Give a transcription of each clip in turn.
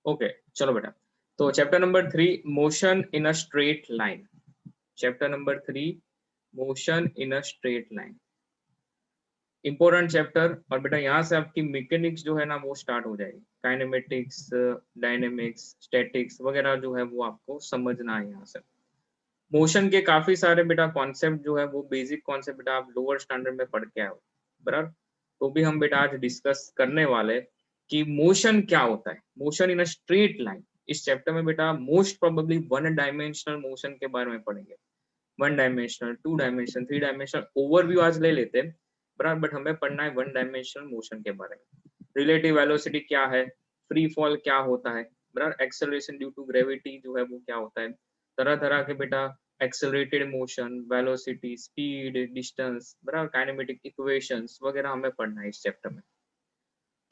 Okay चलो बेटा, तो chapter number 3 motion in a straight line. Chapter number 3 motion in a straight line, important chapter. और बेटा यहाँ से आपकी मैकेनिक्स जो है ना वो स्टार्ट हो जाएगी, काइनेमेटिक्स, डायनेमिक्स, स्टैटिक्स वगैरह जो है वो आपको समझना है यहाँ से। मोशन के काफी सारे बेटा कॉन्सेप्ट जो है वो बेसिक कॉन्सेप्ट बेटा आप लोअर स्टैंडर्ड में पढ़ के आए हो, बराबर। तो भी हम बेटा आज डिस्कस करने वाले कि मोशन क्या होता है, motion in a straight line. इस चैप्टर में बेटा most probably one dimensional motion के बारे में पढ़ेंगे, one dimensional, two dimensional, three dimensional overview आज ले लेते हैं, बराबर। बट हमें पढ़ना है वन डायमेंशनल मोशन के बारे में। रिलेटिव वेलोसिटी क्या है, फ्री फॉल क्या होता है, बराबर। एक्सेलरेशन ड्यू टू ग्रेविटी जो है वो क्या होता है, तरह तरह के बेटा accelerated motion, velocity, speed, distance, बराबर, काइनेमेटिक इक्वेशंस वगैरह हमें पढ़ना है इस चैप्टर में।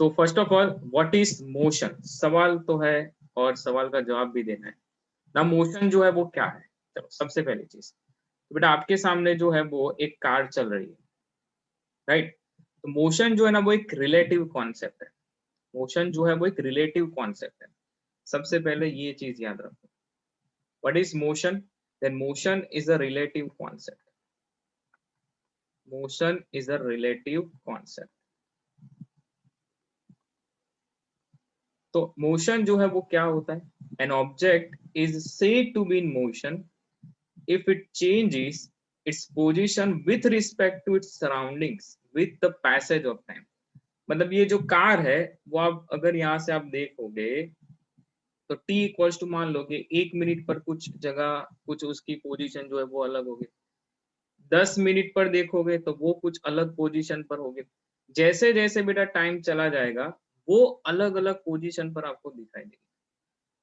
तो first of all what is motion, सवाल तो है और सवाल का जवाब भी देना है ना। मोशन जो है वो क्या है, चलो सबसे पहली चीज, तो बेटा आपके सामने जो है वो एक कार चल रही है, राइट। तो मोशन जो है ना वो एक रिलेटिव कॉन्सेप्ट है, मोशन जो है वो एक रिलेटिव कॉन्सेप्ट है। सबसे पहले ये चीज याद रखो, what is motion, then motion is a relative concept, motion is a relative concept. तो मोशन जो है वो क्या होता है, an object is said to be in motion if it changes its position with respect to its surroundings with the passage of time। मतलब ये जो कार है वो आप अगर यहाँ से आप देखोगे तो t इक्वल्स टू मान लोगे 1 मिनट पर कुछ जगह कुछ उसकी पोजीशन जो है वो अलग होगी, 10 मिनट पर देखोगे तो वो कुछ अलग पोजीशन पर होगे। जैसे जैसे बेटा टाइम चला जाएगा वो अलग अलग पोजीशन पर आपको दिखाई देगी।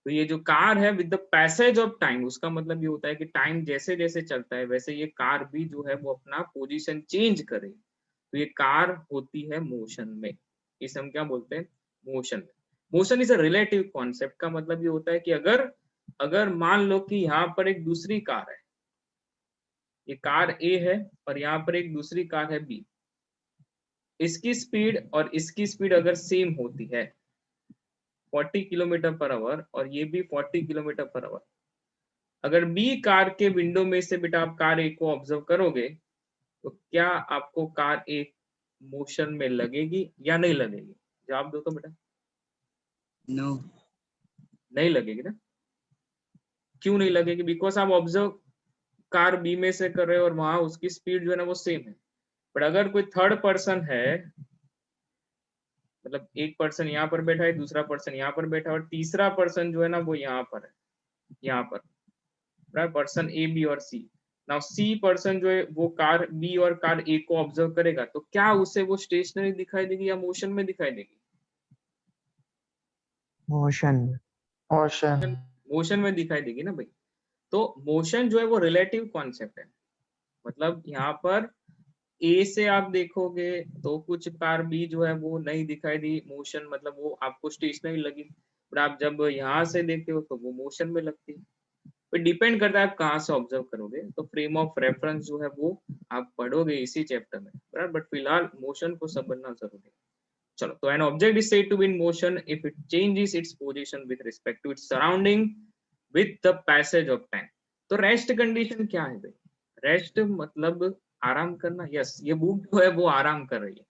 तो ये जो कार है with the passage of time, उसका मतलब ये होता है कि टाइम जैसे जैसे चलता है वैसे ये कार भी जो है वो अपना पोजीशन चेंज करे। तो ये कार होती है मोशन में, इसे हम क्या बोलते हैं, motion. Motion is a relative concept, का मतलब ये होता है कि अगर अगर मान लो कि यहाँ पर एक दूसरी कार है, ये कार ए है और यहाँ पर एक दूसरी कार है बी, इसकी स्पीड और इसकी स्पीड अगर सेम होती है 40 किलोमीटर पर आवर और ये भी 40 किलोमीटर पर आवर, अगर बी कार के विंडो में से बेटा आप कार ए को ऑब्जर्व करोगे तो क्या आपको कार ए मोशन में लगेगी या नहीं लगेगी, जवाब दो तो बेटा। नो। नहीं लगेगी ना, क्यों नहीं लगेगी, बिकॉज आप ऑब्जर्व कार बी में से कर रहे हो और वहां उसकी स्पीड जो है ना वो सेम है। बट अगर कोई थर्ड पर्सन है, मतलब एक पर्सन यहाँ पर बैठा है, दूसरा पर्सन यहाँ पर बैठा है और तीसरा पर्सन जो है ना वो यहाँ पर है, यहाँ पर पर्सन ए बी और सी। नाउ सी पर्सन जो है वो कार बी और कार ए को ऑब्जर्व करेगा तो क्या उसे वो स्टेशनरी दिखाई देगी या मोशन में दिखाई देगी, मोशन। मोशन। मोशन में दिखाई देगी ना भाई। तो मोशन जो है वो रिलेटिव कॉन्सेप्ट है, मतलब यहाँ पर ए से आप देखोगे तो कुछ कार बी जो है वो नहीं दिखाई दी, मोशन मतलब वो आपको स्टेशनरी लगी। पर आप जब यहाँ से देखते हो तो वो मोशन में लगती है। तो डिपेंड करता है आप कहाँ से ऑब्जर्व करोगे, तो फ्रेम ऑफ रेफरेंस जो है वो आप पढ़ोगे इसी चैप्टर में, बराबर। बट फिलहाल मोशन को समझना जरूरी है। चलो, तो an object is said to be in motion if it changes its position with respect to its surrounding with the passage of time. तो रेस्ट कंडीशन क्या है भाई, रेस्ट मतलब आराम करना। यस, ये बुक जो है वो आराम कर रही है।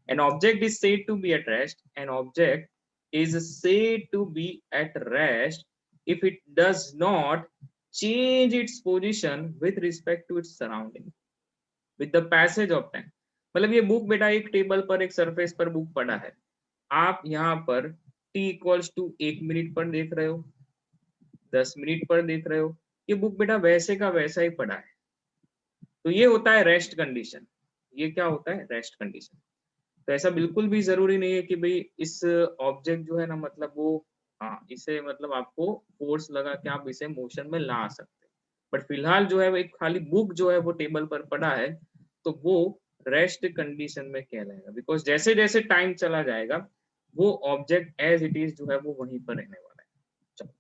An object is said to be at rest, an object is said to be at rest if it does not change its position with respect to its surrounding with the passage of time। मतलब ये book बेटा एक table पर एक surface पर book पड़ा है, आप यहाँ पर t इक्वल्स टू 1 मिनट पर देख रहे हो, 10 मिनट पर देख रहे हो, ये बुक बेटा वैसे का वैसा ही पड़ा है। तो ये होता है रेस्ट कंडीशन, ये क्या होता है, रेस्ट कंडीशन। तो ऐसा बिल्कुल भी जरूरी नहीं है कि भाई इस ऑब्जेक्ट जो है ना मतलब वो, हाँ इसे मतलब आपको फोर्स लगा के आप इसे मोशन में ला सकते हैं। बट फिलहाल जो है वो एक खाली बुक जो है वो टेबल पर पड़ा है तो वो रेस्ट कंडीशन में कहलाएगा, बिकॉज जैसे जैसे टाइम चला जाएगा वो ऑब्जेक्ट एज इट इज जो है वो वहीं पर रहने वाला है। चलो,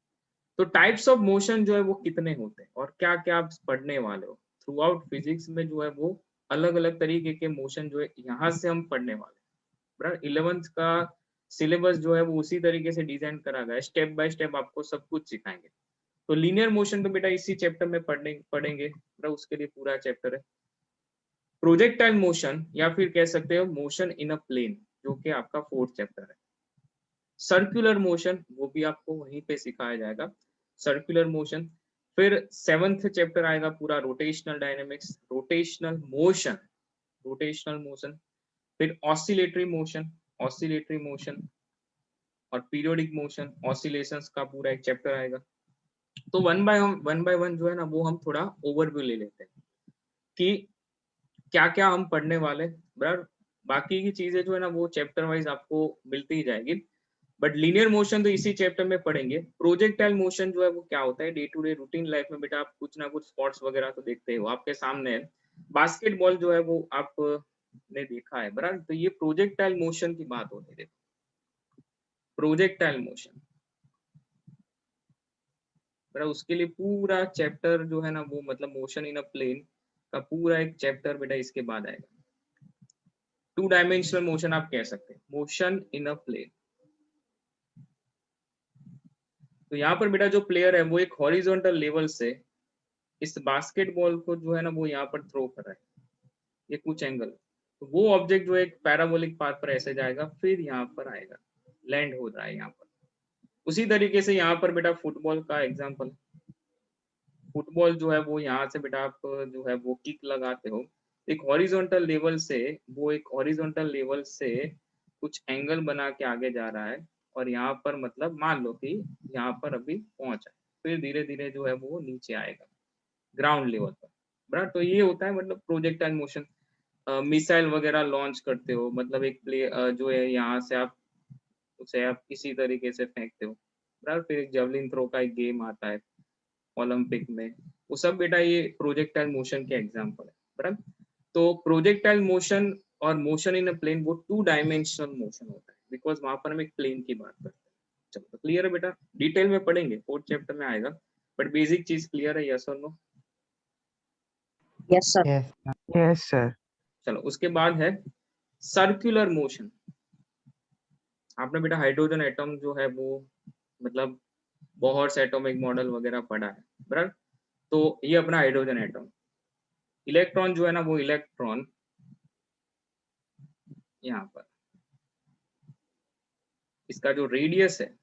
तो टाइप्स ऑफ मोशन जो है वो कितने होते हैं और क्या क्या आप पढ़ने वाले हो थ्रू आउट फिजिक्स में, जो है वो अलग अलग तरीके के मोशन जो है यहाँ से हम पढ़ने वाले हैं। 11th का सिलेबस जो है वो उसी तरीके से डिजाइन करा गया है, स्टेप बाय स्टेप आपको सब कुछ सिखाएंगे। तो लीनियर मोशन तो बेटा इसी चैप्टर में पढ़ेंगे, मतलब उसके लिए पूरा चैप्टर है। प्रोजेक्टाइल मोशन या फिर कह सकते हो मोशन इन अ प्लेन, जो कि आपका 4th चैप्टर है। सर्कुलर मोशन वो भी आपको वहीं पे सिखाया जाएगा, सर्कुलर मोशन। फिर 7th चैप्टर आएगा पूरा rotational dynamics, rotational motion, rotational motion. फिर ऑसिलेटरी मोशन, ऑसिलेटरी मोशन और पीरियोडिक मोशन, ऑसिलेशंस का पूरा एक चैप्टर आएगा। तो वन बाय वन जो है ना वो हम थोड़ा ओवरव्यू ले लेते हैं कि क्या क्या हम पढ़ने वाले, बराबर। बाकी की चीजें जो है ना वो चैप्टर वाइज आपको मिलती ही जाएगी, बट लीनियर मोशन तो इसी चैप्टर में पढ़ेंगे। प्रोजेक्टाइल मोशन जो है वो क्या होता है, day to day routine life में बेटा आप कुछ ना कुछ स्पॉट्स वगैरह तो देखते हो, आपके सामने है। बास्केटबॉल जो है वो आपने देखा है, बराबर। तो ये प्रोजेक्टाइल मोशन की बात होती है, प्रोजेक्टाइल मोशन, बराबर। उसके लिए पूरा चैप्टर जो है ना वो मतलब मोशन इन अ प्लेन का पूरा एक चैप्टर बेटा इसके बाद आएगा। 2 डायमेंशनल मोशन आप कह सकते हैं, मोशन इन अ प्लेन। तो यहाँ पर बेटा जो प्लेयर है वो एक हॉरिजॉन्टल लेवल से इस बास्केटबॉल को जो है ना वो यहाँ पर थ्रो कर रहा है, ये कुछ एंगल। तो वो ऑब्जेक्ट जो एक पैराबोलिक पाथ पर ऐसे जाएगा, फिर यहाँ पर आएगा, लैंड हो रहा है यहाँ पर। उसी तरीके से यहाँ पर बेटा फुटबॉल का एग्जाम्पल, फुटबॉल जो है वो यहाँ से बेटा आप जो है वो किक लगाते हो एक हॉरिजॉन्टल लेवल से, वो एक हॉरिजॉन्टल लेवल से कुछ एंगल बना के आगे जा रहा है, और यहाँ पर मतलब मान लो कि यहाँ पर अभी पहुंचा, फिर धीरे धीरे जो है वो नीचे आएगा ग्राउंड लेवल पर, बराबर। तो ये होता है मतलब प्रोजेक्टाइल मोशन। मिसाइल वगैरह लॉन्च करते हो, मतलब एक प्ले जो है यहाँ से आप उसे आप किसी तरीके से फेंकते हो, बराबर। फिर एक जेवलिन थ्रो का एक गेम आता है ओलंपिक में, वो सब बेटा ये प्रोजेक्टाइल मोशन के एग्जांपल है, बराबर। तो प्रोजेक्टाइल मोशन और मोशन इन अ प्लेन वो 2 डायमेंशनल मोशन होता है, बिकॉज वहां पर हम एक प्लेन की बात करते हैं। चलो तो क्लियर है बेटा, डिटेल में पढ़ेंगे 4th चैप्टर में आएगा, बट बेसिक चीज क्लियर है, यस और no? Yes, sir. Yes, yes, sir. चलो उसके बाद है सर्कुलर मोशन। आपने बेटा हाइड्रोजन एटम जो है वो मतलब बोहर्स एटॉमिक मॉडल वगैरह पढ़ा है, बराबर। तो ये अपना हाइड्रोजन एटम, इलेक्ट्रॉन जो है ना वो इलेक्ट्रॉन यहाँ पर इसका जो रेडियस है,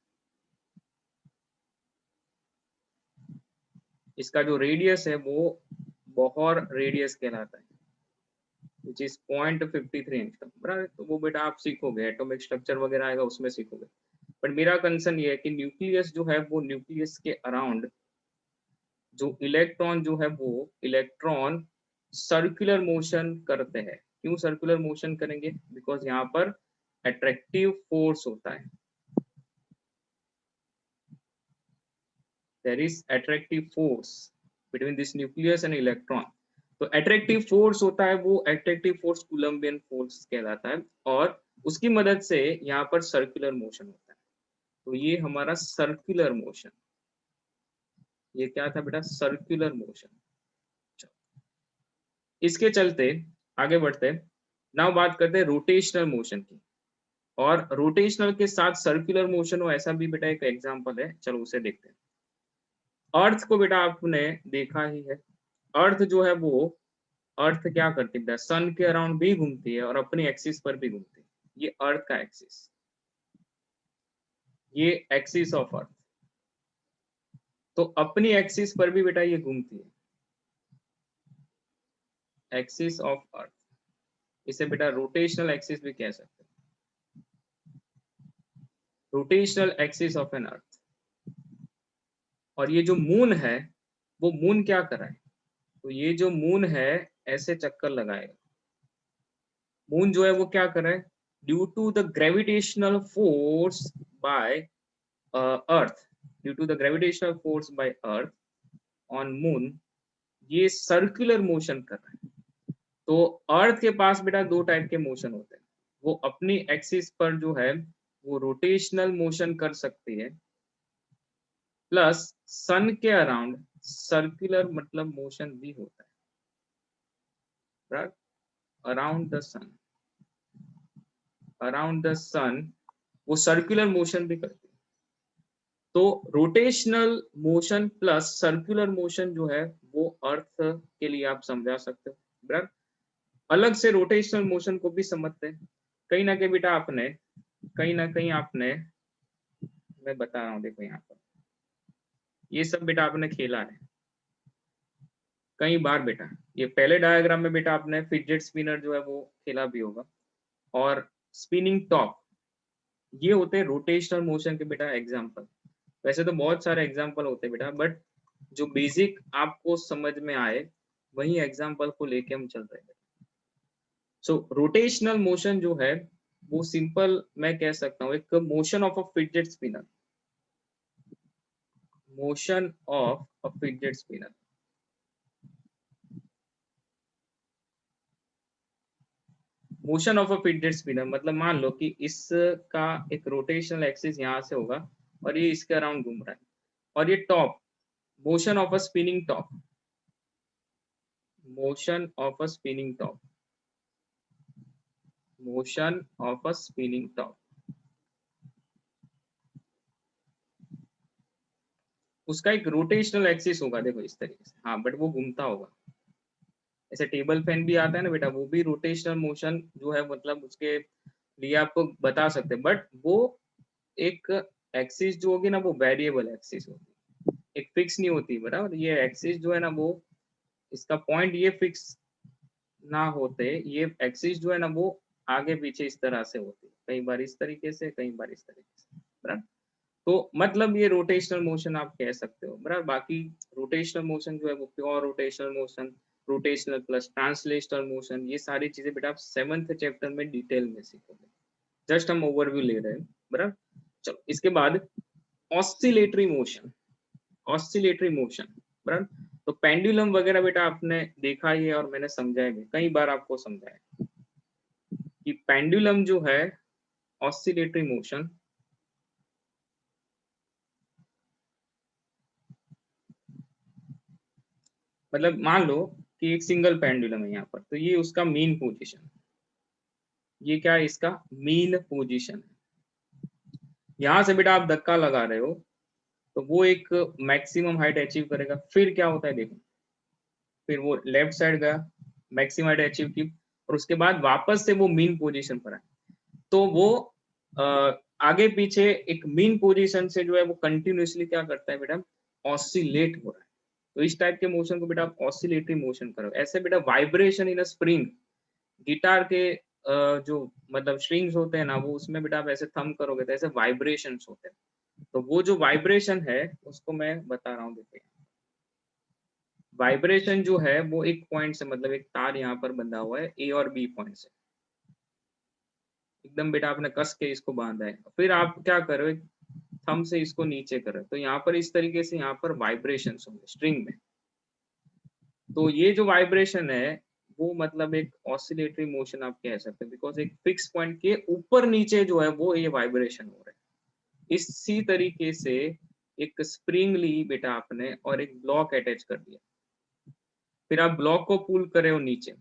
इसका जो रेडियस है वो बोहर रेडियस कहलाता है, विच इज 0.53 एंगस्ट्रॉम, बराबर। तो वो बेटा आप सीखोगे, एटॉमिक स्ट्रक्चर वगैरह आएगा उसमें सीखोगे। बट मेरा कंसर्न ये है कि न्यूक्लियस जो है वो न्यूक्लियस के अराउंड जो इलेक्ट्रॉन जो है वो इलेक्ट्रॉन सर्कुलर मोशन करते हैं। क्यों सर्कुलर मोशन करेंगे? बिकॉज यहाँ पर अट्रैक्टिव फोर्स होता है, there is attractive force between this nucleus and electron। तो अट्रैक्टिव फोर्स होता है, वो अट्रैक्टिव फोर्स कूलम्बियन फोर्स कहलाता है, और उसकी मदद से यहाँ पर सर्कुलर मोशन होता है। तो ये हमारा सर्कुलर मोशन, ये क्या था बेटा? Circular motion. इसके चलते आगे बढ़ते, नाउ बात करते हैं रोटेशनल मोशन की। और रोटेशनल के साथ सर्कुलर मोशन हो ऐसा भी बेटा एक एग्जांपल है, चलो उसे देखते हैं। अर्थ को बेटा आपने देखा ही है, अर्थ जो है वो, अर्थ क्या करती है? सन के अराउंड भी घूमती है और अपनी एक्सिस पर भी घूमती है। ये अर्थ का एक्सिस, ये एक्सिस ऑफ अर्थ। तो अपनी एक्सिस पर भी बेटा ये घूमती है, एक्सिस ऑफ अर्थ। इसे बेटा रोटेशनल एक्सिस भी कह सकते हैं, रोटेशनल एक्सिस ऑफ एन अर्थ। और ये जो मून है, वो मून क्या कर रहा है? तो ये जो मून है ऐसे चक्कर लगाएगा। मून जो है वो क्या कर रहा है? Due to the gravitational force by earth, due to the gravitational force by earth on moon, ये सर्कुलर मोशन कर रहा है। तो अर्थ के पास बेटा 2 टाइप के मोशन होते हैं, वो अपनी एक्सिस पर जो है वो रोटेशनल मोशन कर सकती है, प्लस सन के अराउंड सर्कुलर मतलब मोशन भी होता है, around the sun, around the sun वो सर्कुलर मोशन भी करती है। तो rotational motion plus circular motion जो है वो अर्थ के लिए आप समझा सकते हो, बराबर। अलग से रोटेशनल मोशन को भी समझते हैं। कहीं ना कहीं बेटा आपने मैं बता रहा हूँ, देखो यहाँ पर ये सब बेटा आपने खेला है कई बार बेटा। ये पहले डायग्राम में बेटा आपने फिडजेट स्पिनर जो है वो खेला भी होगा, और स्पिनिंग टॉप, ये होते हैं रोटेशनल मोशन के बेटा एग्जाम्पल। वैसे तो बहुत सारे एग्जाम्पल होते हैं बेटा, बट जो बेसिक आपको समझ में आए वही एग्जाम्पल को लेके हम चल रहे हैं। सो रोटेशनल मोशन जो है वो सिंपल मैं कह सकता हूँ एक motion of a fidget spinner, motion of a fidget spinner. Motion of a fidget spinner मतलब मान लो कि इसका एक रोटेशनल एक्सिस यहाँ से होगा और ये इसके अराउंड घूम रहा है, और ये top, motion of a spinning top, motion of a spinning top, motion of a spinning top, उसका एक रोटेशनल एक्सिस होगा, देखो इस तरीके से, हाँ बट वो घूमता होगा। ऐसे टेबल फैन भी आता है ना बेटा, वो भी रोटेशनल मोशन जो है मतलब उसके लिए आपको बता सकते हैं, बट वो एक एक्सिस जो होगी ना वो वेरिएबल एक्सिस होगी, एक फिक्स नहीं होती, बराबर। ये एक्सिस जो है ना वो, इसका पॉइंट ये फिक्स ना होते, ये एक्सिस जो है ना वो आगे पीछे इस तरह से होती, कई बार इस तरीके से, कई बार इस तरीके से, बराबर। तो मतलब ये रोटेशनल मोशन आप कह सकते हो, बराबर। बाकी रोटेशनल मोशन जो है वो pure rotational motion, rotational plus translational motion, ये सारी चीजें बेटा आप 7th चैप्टर में डिटेल में सीखोगे। जस्ट हम ओवरव्यू ले रहे हैं, बराबर। चलो इसके बाद ऑस्सिलेटरी मोशन, ऑस्सिलेटरी मोशन, बराबर। तो पेंडुलम वगैरह बेटा आपने देखा ही है और मैंने समझाया भी कई बार आपको समझाया कि पेंडुलम जो है ऑस्सिलेटरी मोशन, मतलब मान लो कि एक सिंगल पेंडुलम है यहाँ पर, तो ये उसका मीन पोजीशन, ये क्या है इसका मीन पोजीशन है। यहाँ से बेटा आप धक्का लगा रहे हो तो वो एक मैक्सिमम हाइट अचीव करेगा, फिर क्या होता है देखो, फिर वो लेफ्ट साइड गया, मैक्सिमम हाइट अचीव की, और उसके बाद वापस से वो मीन पोजीशन पर आए, तो वो आगे पीछे एक मीन पोजीशन से जो है वो कंटिन्यूअसली क्या करता है बेटा, ऑसिलेट हो रहा है। तो इस टाइप के मोशन को बेटा आप ऑसिलेटरी मोशन करो। ऐसे बेटा vibration in a spring, guitar के जो मतलब स्ट्रिंग्स होते हैं ना, वो उसमें बेटा आप ऐसे थंब करोगे तो ऐसे वाइब्रेशंस होते हैं। तो वो जो वाइब्रेशन है उसको मैं बता रहा हूँ, देखिए वाइब्रेशन जो है वो एक पॉइंट से, मतलब एक तार यहाँ पर बंधा हुआ है ए और बी पॉइंट से, एकदम बेटा आपने कस के इसको बांधा है, फिर आप क्या करो, थंब से इसको नीचे करो, तो यहाँ पर इस तरीके से यहाँ पर वाइब्रेशंस होंगे स्ट्रिंग में। तो ये जो वाइब्रेशन है वो मतलब एक ऑसिलेटरी मोशन आप कह सकते हैं, बिकॉज एक फिक्स पॉइंट के ऊपर नीचे जो है वो ये वाइब्रेशन हो रहा है। इसी तरीके से एक स्प्रिंग ली बेटा आपने और एक ब्लॉक अटैच कर दिया, फिर आप ब्लॉक को पुल करे हो नीचे,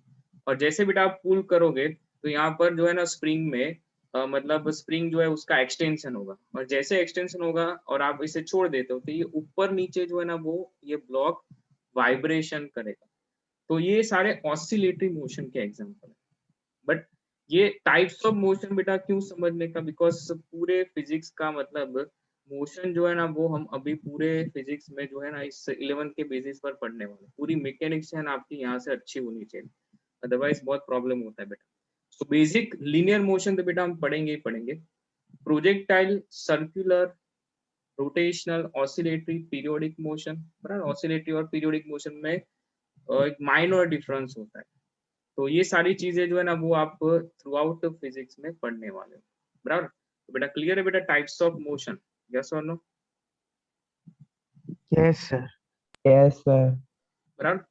और जैसे बेटा आप पुल करोगे तो यहाँ पर जो है ना स्प्रिंग में मतलब स्प्रिंग जो है उसका एक्सटेंशन होगा, और जैसे एक्सटेंशन होगा और आप इसे छोड़ देते हो तो ये ऊपर नीचे जो है ना वो ये ब्लॉक वाइब्रेशन करेगा। तो ये सारे ऑसिलेटरी मोशन के एग्जांपल है। बट ये टाइप्स ऑफ मोशन बेटा क्यों समझने का, बिकॉज पूरे फिजिक्स का मतलब मोशन जो है ना वो हम अभी पूरे फिजिक्स में जो है ना इस 11 के बेसिस पर पढ़ने वाले, पूरी मैकेनिक्स है ना आपकी यहाँ से अच्छी होनी चाहिए, अदरवाइज बहुत प्रॉब्लम होता है बेटा। तो बेसिक लीनियर मोशन तो बेटा हम पढ़ेंगे ही पढ़ेंगे, projectile, circular, rotational, oscillatory, periodic motion, बराबर। ऑसिलेटरी और पीरियोडिक मोशन में एक माइनर डिफरेंस होता है। तो ये सारी चीजें जो है ना वो आप थ्रू आउट फिजिक्स में पढ़ने वाले हो, बराबर। तो बेटा क्लियर है बेटा टाइप्स ऑफ मोशन, यस और no, Yes, sir. Yes sir. बराबर।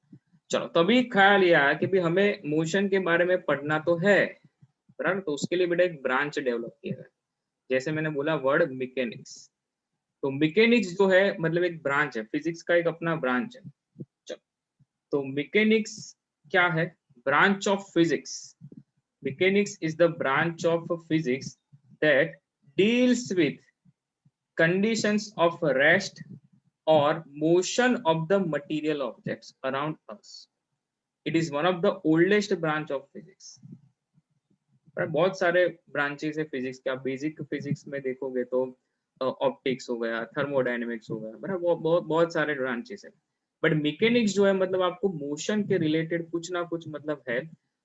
चलो तभी ख्याल ये आया कि भी हमें मोशन के बारे में पढ़ना तो है, बराबर। तो उसके लिए बेटा एक ब्रांच डेवलप किया गया, जैसे मैंने बोला वर्ड मैकेनिक्स। तो मैकेनिक्स जो है मतलब एक ब्रांच है, फिजिक्स का एक अपना ब्रांच है। चलो तो मैकेनिक्स क्या है, branch of physics. Mechanics is the branch of physics that deals with conditions of rest or motion of the material objects around us. It is one of the oldest branch of physics. बहुत सारे branches है physics के. आप basic physics में देखोगे तो optics हो गया, थर्मोडायनेमिक्स हो गया, बराबर बहुत सारे ब्रांचेस है. बट मैकेनिक्स जो है मतलब आपको मोशन के रिलेटेड कुछ ना कुछ मतलब है.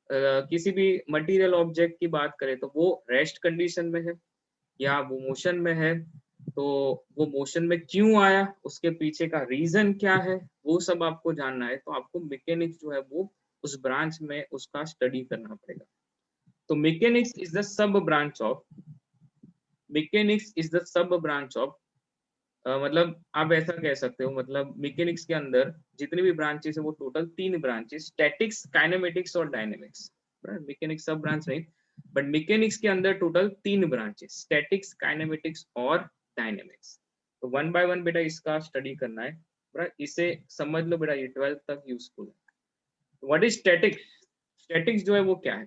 किसी भी मटेरियल ऑब्जेक्ट की बात करें तो वो रेस्ट कंडीशन में है या वो मोशन में है, तो वो मोशन में क्यों आया, उसके पीछे का रीजन क्या है, वो सब आपको जानना है. तो आपको मैकेनिक्स जो है वो उस ब्रांच में उसका स्टडी करना पड़ेगा. तो mechanics is the sub branch of मतलब आप ऐसा कह सकते हो, मतलब मैकेनिक्स के अंदर जितनी भी ब्रांचेस है वो टोटल 3 ब्रांचेस, स्टैटिक्स, काइनेमेटिक्स और डायनेमिक्स. मैकेनिक्स सब ब्रांच नहीं, बट मैकेनिक्स के अंदर टोटल 3 ब्रांचेस, स्टैटिक्स, काइनेमेटिक्स और डायनेमिक्स. तो वन बाय वन बेटा इसका स्टडी करना है. इसे समझ लो बेटा, ये 12th तक यूजफुल है. What is statics? स्टैटिक्स जो है वो क्या है?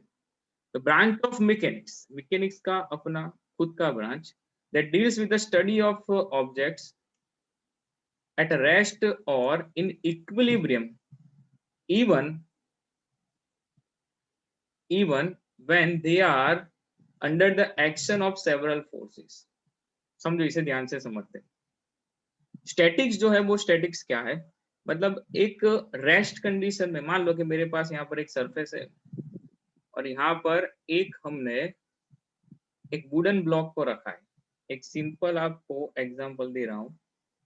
The branch of mechanics, mechanics का अपना खुद का branch that deals with the study of objects at rest or in equilibrium even when they are under the action of several forces. समझो, इसे ध्यान से समझते हैं. स्टैटिक्स जो है वो स्टैटिक्स क्या है, मतलब एक रेस्ट कंडीशन में मान लो कि मेरे पास यहाँ पर एक सरफेस है और यहाँ पर एक हमने एक वुडन ब्लॉक को रखा है. एक सिंपल आपको एग्जांपल दे रहा हूं.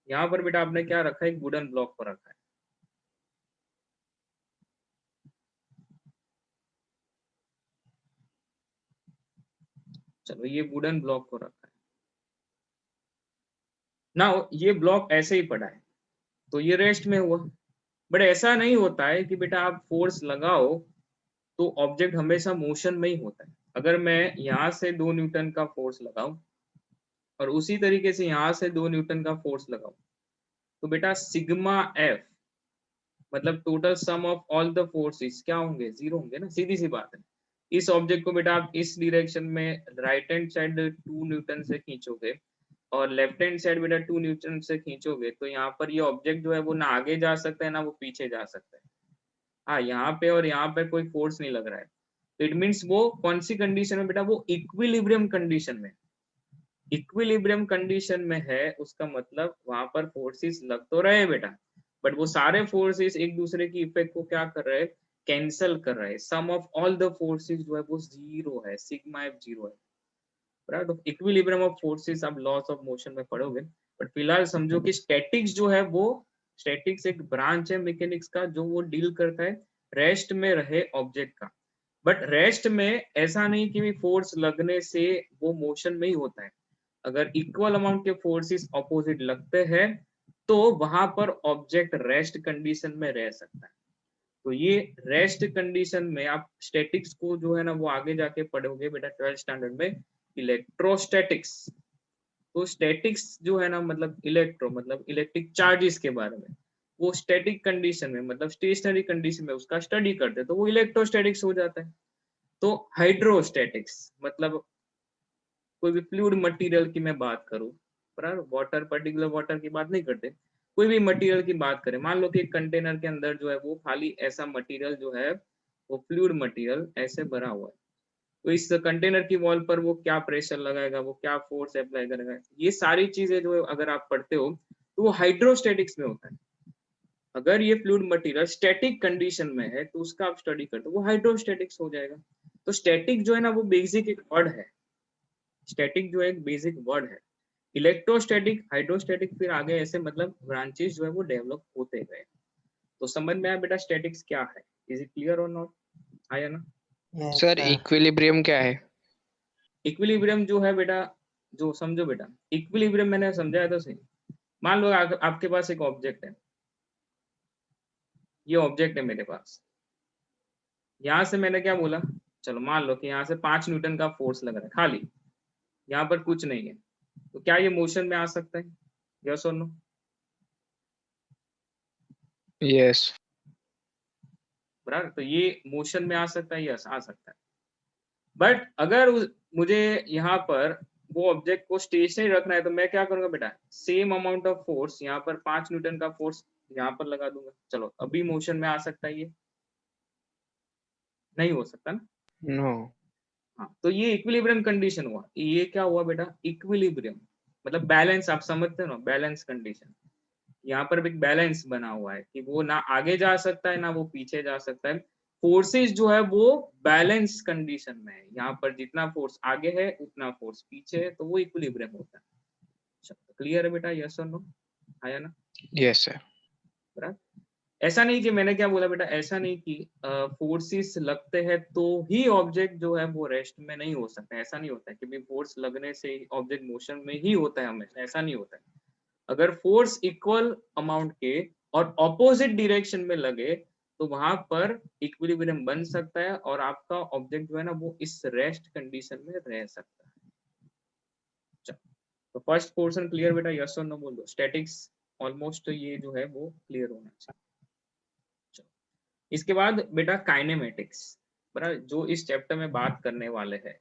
यहाँ पर बेटा आपने क्या रखा है, एक वुडन ब्लॉक को रखा है. चलो ये वुडन ब्लॉक को रखा है. नाउ ये ब्लॉक ऐसे ही पड़ा है तो ये रेस्ट में हुआ. बट ऐसा नहीं होता है कि बेटा आप फोर्स लगाओ तो ऑब्जेक्ट हमेशा मोशन में ही होता है. अगर मैं यहाँ से 2 न्यूटन का फोर्स लगाऊं और उसी तरीके से यहाँ से 2 न्यूटन का फोर्स लगाऊं तो बेटा सिग्मा एफ मतलब total sum of all the forces क्या होंगे, 0 होंगे ना. सीधी सी बात है. इस ऑब्जेक्ट को बेटा आप इस डायरेक्शन में राइट हैंड साइड 2 न्यूटन से खींचोगे और लेफ्ट हैंड साइड बेटा 2 न्यूटन से खींचोगे तो यहाँ पर ये ऑब्जेक्ट जो है वो ना आगे जा सकता है ना वो पीछे जा सकता है. हाँ, यहाँ पे और यहाँ पे कोई फोर्स नहीं लग रहा है. तो इट मीन्स वो कौन सी कंडीशन में बेटा, वो इक्विलिब्रियम कंडीशन में. इक्विलिब्रियम कंडीशन में है उसका मतलब वहां पर फोर्सेस लग तो रहे हैं बेटा, बट वो सारे फोर्सेस एक दूसरे की इफेक्ट को क्या कर रहे हैं, कैंसल कर रहे हैं. सम ऑफ ऑल द फोर्सेस जो है वो 0 है, सिग्मा एफ 0 है. राइट. तो इक्विलिब्रियम ऑफ फोर्सेस आप लॉस ऑफ मोशन में पढ़ोगे. बट फिलहाल समझो कि स्टैटिक्स जो है वो, स्टैटिक्स एक ब्रांच है मैकेनिक्स का जो वो डील करता है रेस्ट में रहे ऑब्जेक्ट का. बट रेस्ट में ऐसा नहीं कि फोर्स लगने से वो मोशन में ही होता है. अगर इक्वल अमाउंट के फोर्सेस ऑपोजिट लगते हैं तो वहां पर ऑब्जेक्ट रेस्ट कंडीशन में रह सकता है. तो ये रेस्ट कंडीशन में आप स्टैटिक्स को जो है ना वो आगे जाके पढ़ोगे बेटा 12th स्टैंडर्ड में, इलेक्ट्रोस्टैटिक्स. तो स्टैटिक्स जो है ना मतलब इलेक्ट्रो मतलब इलेक्ट्रिक चार्जेस के बारे में, वो स्टैटिक कंडीशन में मतलब स्टेशनरी कंडीशन में उसका स्टडी करते हैं तो वो इलेक्ट्रोस्टैटिक्स हो जाता है. तो हाइड्रोस्टैटिक्स मतलब कोई भी फ्लूइड मटेरियल की मैं बात करूं, पर वाटर, पर्टिकुलर वाटर की बात नहीं करते, कोई भी मटेरियल की बात करें. मान लो कि एक कंटेनर के अंदर जो है वो खाली ऐसा मटेरियल जो है वो फ्लूइड मटेरियल ऐसे भरा हुआ है. तो इस कंटेनर की वॉल पर वो क्या प्रेशर लगाएगा, वो क्या फोर्स अप्लाई करेगा, ये सारी चीजें जो है अगर आप पढ़ते हो तो वो हाइड्रोस्टैटिक्स में होता है. अगर ये फ्लूइड मटेरियल स्टैटिक कंडीशन में है तो उसका आप स्टडी करते हो वो हाइड्रोस्टैटिक्स हो जाएगा. तो स्टैटिक जो है ना वो बेसिक एक वर्ड है. स्टैटिक जो है एक बेसिक वर्ड है. इलेक्ट्रोस्टैटिक, हाइड्रोस्टैटिक, फिर आगे ऐसे मतलब ब्रांचेस जो है वो डेवलप होते गए. तो समझ में आया बेटा स्टैटिक्स क्या है? इज इट क्लियर और नॉट? आया ना? सर इक्विलिब्रियम क्या है? इक्विलिब्रियम जो है बेटा, जो समझो बेटा, इक्विलिब्रियम मैंने समझाया तो सही. मान लो आपके पास एक ऑब्जेक्ट है, ये ऑब्जेक्ट है मेरे पास. यहाँ से मैंने क्या बोला, चलो मान लो कि यहाँ से 5 न्यूटन का फोर्स लग रहा है खाली, यहाँ पर कुछ नहीं है. तो क्या ये मोशन में आ सकता है? यस और नो? यस. बराबर. तो ये मोशन में आ सकता है, यस आ सकता है. बट अगर मुझे यहाँ पर वो ऑब्जेक्ट को स्टेशनरी रखना है तो मैं क्या करूंगा बेटा, सेम अमाउंट ऑफ फोर्स यहाँ पर 5 न्यूटन का फोर्स यहाँ पर लगा दूंगा। चलो अभी मोशन में आ सकता है ये? नहीं हो सकता ना। नो। हाँ, तो ये इक्विलिब्रियम कंडीशन हुआ। ये क्या हुआ बेटा, इक्विलिब्रियम मतलब बैलेंस, आप समझते हो ना, बैलेंस कंडीशन। यहाँ पर भी एक बैलेंस बना हुआ है कि वो ना आगे जा सकता है ना वो पीछे जा सकता है। फोर्सेस जो है वो बैलेंस कंडीशन में है। यहाँ पर जितना फोर्स आगे है उतना फोर्स पीछे है, तो वो इक्विलिब्रियम होता है। क्लियर है बेटा, यस और नो? आया ना? Yes sir. बराबर। ऐसा नहीं कि मैंने क्या बोला बेटा, ऐसा नहीं कि फोर्सेस लगते हैं तो ही ऑब्जेक्ट जो है वो रेस्ट में नहीं हो सकता। ऐसा नहीं होता है कि भी फोर्स लगने से ऑब्जेक्ट मोशन में ही होता है हमेशा, ऐसा नहीं होता है। अगर फोर्स इक्वल अमाउंट के और ऑपोजिट डायरेक्शन में लगे तो वहां पर इक्विलिब्रियम बन सकता है और आपका ऑब्जेक्ट जो है ना वो इस रेस्ट कंडीशन में रह सकता है। चलो, तो फर्स्ट पोर्शन क्लियर बेटा, यस और नो बोल दो। स्टैटिक्स ऑलमोस्ट ये जो है वो क्लियर होना चाहिए। चलो, इसके बाद बेटा काइनेमेटिक्स, बराबर, जो इस चैप्टर में बात करने वाले हैं,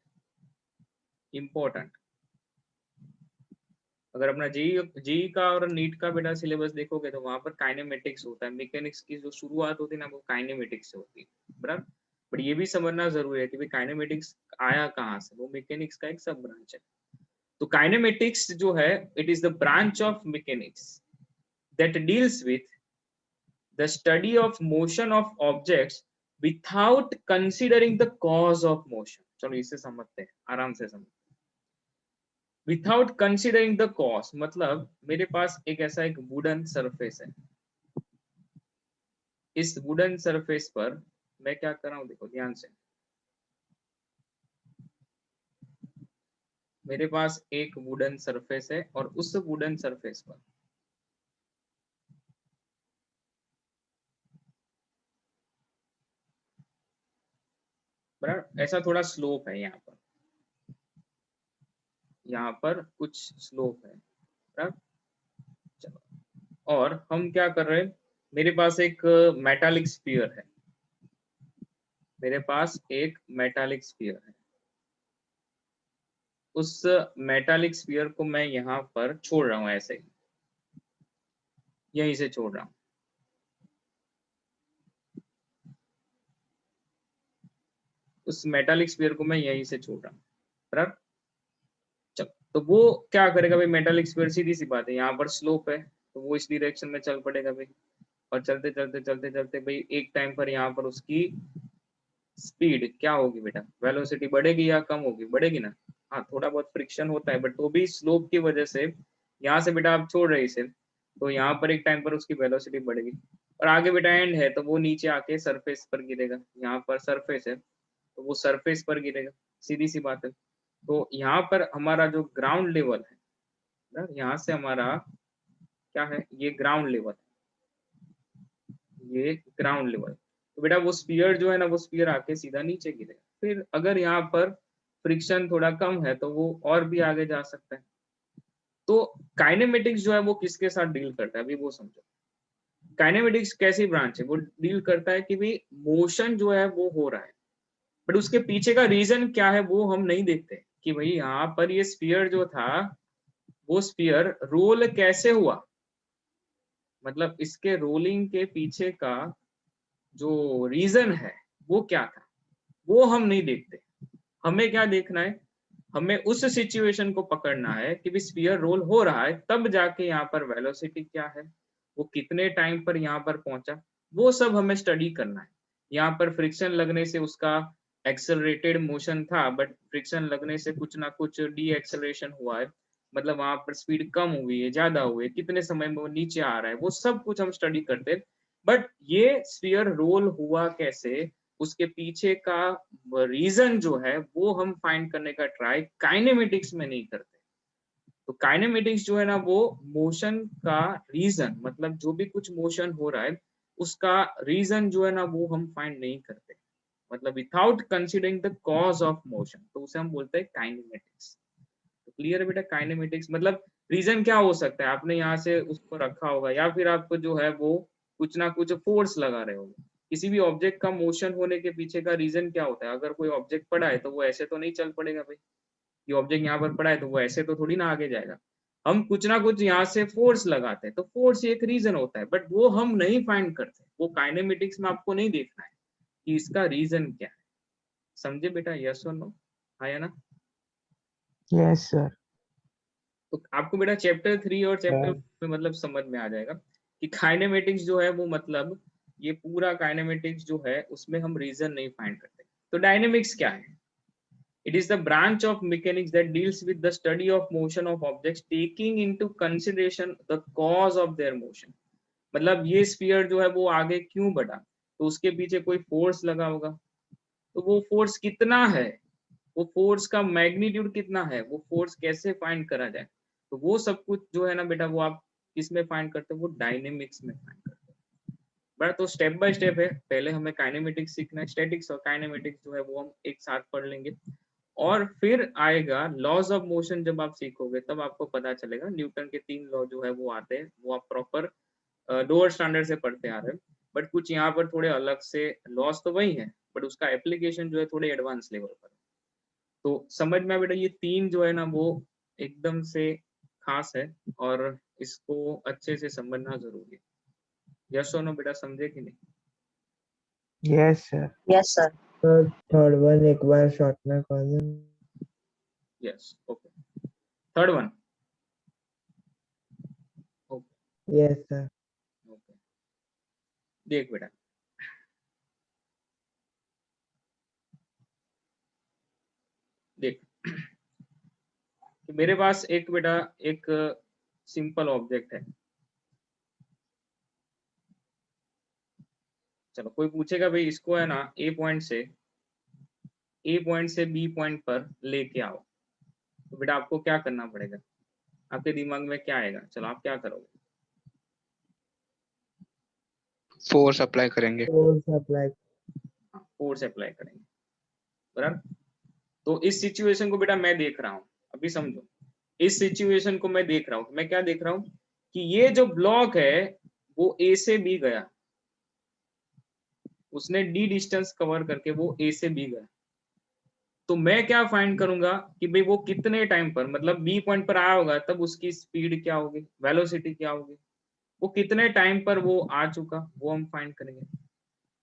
इंपॉर्टेंट। अगर अपना जेई का और नीट का बेटा सिलेबस देखोगे तो वहां पर काइनेमेटिक्स होता है। मैकेनिक्स की जो शुरुआत होती है ना वो काइनेमेटिक्स से होती है, बराबर। बट ये भी समझना जरूरी है कि भाई काइनेमेटिक्स आया कहाँ से, वो मैकेनिक्स का एक सब ब्रांच है। तो काइनेमेटिक्स जो है, it is the branch of mechanics that deals with the study of motion of objects without considering the cause of motion. चलो इसे समझते हैं, आराम से समझते हैं। विथाउट कंसिडरिंग द कॉज मतलब मेरे पास एक ऐसा एक वुडन सरफेस है। इस वुडन सरफेस पर मैं क्या कर रहा हूं, देखो ध्यान से। मेरे पास एक वुडन सरफेस है और उस वुडन सरफेस पर बराबर ऐसा थोड़ा स्लोप है। यहाँ पर कुछ स्लोप है, बराबर। चलो, और हम क्या कर रहे हैं, मेरे पास एक मेटालिक स्फीयर है। मेरे पास एक मेटालिक स्फीयर है। उस मेटालिक स्फीयर को मैं यहाँ पर छोड़ रहा हूँ, ऐसे ही यहीं से छोड़ रहा हूँ। उस मेटालिक स्फीयर को मैं यहीं से छोड़ रहा हूँ, बराबर। चलो, तो वो क्या करेगा भाई, मेटालिक स्फीयर, सीधी सी बात है, यहाँ पर स्लोप है तो वो इस डायरेक्शन में चल पड़ेगा भाई। और चलते चलते चलते चलते भाई एक टाइम पर यहाँ पर उसकी स्पीड क्या होगी बेटा, वेलोसिटी बढ़ेगी या कम होगी, बढ़ेगी ना। हाँ, थोड़ा बहुत फ्रिक्शन होता है बट तो भी स्लोप की वजह से यहाँ से बेटा आप छोड़ रहे इसे, तो यहाँ पर एक टाइम पर उसकी वेलोसिटी बढ़ेगी। और आगे बेटा एंड है तो वो नीचे आके सरफेस पर गिरेगा। यहाँ पर सरफेस है तो वो सरफेस पर गिरेगा, सीधी सी बात है। तो यहाँ पर हमारा जो ग्राउंड लेवल है ना, यहाँ से हमारा क्या है, ये ग्राउंड लेवल, ये ग्राउंड लेवल। तो बेटा वो स्पीयर जो है ना, वो स्पीयर आके सीधा नीचे गिरेगा। फिर अगर यहाँ पर फ्रिक्शन थोड़ा कम है तो वो और भी आगे जा सकता है। तो काइनेमेटिक्स जो है वो किसके साथ डील करता है, अभी वो समझो। काइनेमेटिक्स कैसी ब्रांच है, वो डील करता है कि भाई मोशन जो है वो हो रहा है बट उसके पीछे का रीजन क्या है वो हम नहीं देखते। कि भाई यहाँ पर ये स्पीयर जो था, वो स्पीयर रोल कैसे हुआ, मतलब इसके रोलिंग के पीछे का जो रीजन है वो क्या था, वो हम नहीं देखते। हमें क्या देखना है, हमें उस सिचुएशन को पकड़ना है कि भी स्फीयर रोल हो रहा है, तब जाके यहाँ पर वेलोसिटी क्या है, वो कितने टाइम पर यहाँ पर पहुंचा, वो सब हमें स्टडी करना है। यहाँ पर फ्रिक्शन लगने से उसका एक्सेलरेटेड मोशन था बट फ्रिक्शन लगने से कुछ ना कुछ डी एक्सेलरेशन हुआ है, मतलब वहां पर स्पीड कम हुई है, ज्यादा हुई है, कितने समय में वो नीचे आ रहा है, वो सब कुछ हम स्टडी करते हैं। बट ये स्फीयर रोल हुआ कैसे, उसके पीछे का रीजन जो है वो हम फाइंड करने का ट्राई काइनेमेटिक्स में नहीं करते। तो काइनेमेटिक्स जो है ना वो मोशन का रीजन, मतलब जो भी कुछ मोशन हो रहा है उसका रीजन जो है ना वो हम फाइंड नहीं करते, मतलब without considering the cause of motion, तो उसे हम बोलते हैं काइनेमेटिक्स। तो क्लियर है बेटा, काइनेमेटिक्स मतलब रीजन क्या हो सकता है, आपने यहाँ से उसको रखा होगा या फिर आपको जो है वो कुछ ना कुछ फोर्स लगा रहे होगे। किसी भी ऑब्जेक्ट का मोशन होने के पीछे का रीजन क्या होता है, अगर कोई ऑब्जेक्ट पड़ा है तो वो ऐसे तो नहीं चल पड़ेगा भाई, कि ऑब्जेक्ट यहाँ पर पड़ा है तो वो ऐसे तो थोड़ी ना आगे जाएगा, हम कुछ ना कुछ यहाँ से फोर्स लगाते हैं, तो फोर्स एक रीजन होता है, बट वो हम नहीं फाइंड करते, वो काइनेमेटिक्स में आपको नहीं देखना है कि इसका रीजन क्या है। समझे बेटा, यस और नो, हाँ या ना? Yes sir. तो आपको बेटा चैप्टर 3 और चैप्टर हाँ। में मतलब समझ में आ जाएगा कि काइनेमेटिक्स जो है वो मतलब ये पूरा काइनेमेटिक्स जो है उसमें हम रीजन नहीं फाइंड करते। तो डायनेमिक्स क्या है? It is the branch of mechanics that deals with the study of motion of objects, taking into consideration the cause of their motion. मतलब ये स्फीयर जो है वो आगे क्यों बढ़ा, तो उसके पीछे कोई फोर्स लगा होगा, तो वो फोर्स कितना है, वो फोर्स का मैग्नीट्यूड कितना है, वो फोर्स कैसे फाइंड करा जाए, तो वो सब कुछ जो है ना बेटा वो आप किसमें फाइंड करते हो, वो डायनेमिक्स में फाइंड करते हो। बड़ा तो स्टेप बाय स्टेप है, पहले हमें काइनेमेटिक्स सीखना है, स्टैटिक्स और काइनेमेटिक्स जो है वो हम एक साथ पढ़ लेंगे, और फिर आएगा लॉज ऑफ मोशन। जब आप सीखोगे तब आपको पता चलेगा न्यूटन के 3 लॉ जो है वो आते हैं, वो आप प्रॉपर लोअर स्टैंडर्ड से पढ़ते आ रहे हैं, बट कुछ यहाँ पर थोड़े अलग से लॉस तो वही है, बट उसका एप्लीकेशन जो है थोड़े एडवांस लेवल पर। तो समझ में बेटा ये 3 जो है ना वो एकदम से खास है, और इसको अच्छे से समझना जरूरी है। यस और नो बेटा, समझे कि नहीं? Yes sir. Yes, sir. Third one एक बार शॉर्ट में कर दो। Yes, okay, third one, okay yes sir. Okay, देख बेटा, देख कि मेरे पास एक बेटा एक सिंपल ऑब्जेक्ट है, चलो कोई पूछेगा भाई इसको है ना ए पॉइंट से बी पॉइंट पर लेके आओ, तो बेटा आपको क्या करना पड़ेगा, आपके दिमाग में क्या आएगा, चलो आप क्या करोगे? फोर्स अप्लाई करेंगे। Force apply. फोर्स अप्लाई करेंगे, बराबर। तो इस सिचुएशन को बेटा मैं देख रहा हूँ, अभी समझो, इस सिचुएशन को मैं देख रहा हूँ, मैं क्या देख रहा हूँ कि ये जो ब्लॉक है वो ए से बी गया, उसने डी डिस्टेंस कवर करके वो ए से बी गया, तो मैं क्या फाइंड करूंगा कि भाई वो कितने टाइम पर, मतलब बी पॉइंट पर आया होगा तब उसकी स्पीड क्या होगी, वेलोसिटी क्या होगी, वो कितने टाइम पर वो आ चुका वो हम फाइंड करेंगे।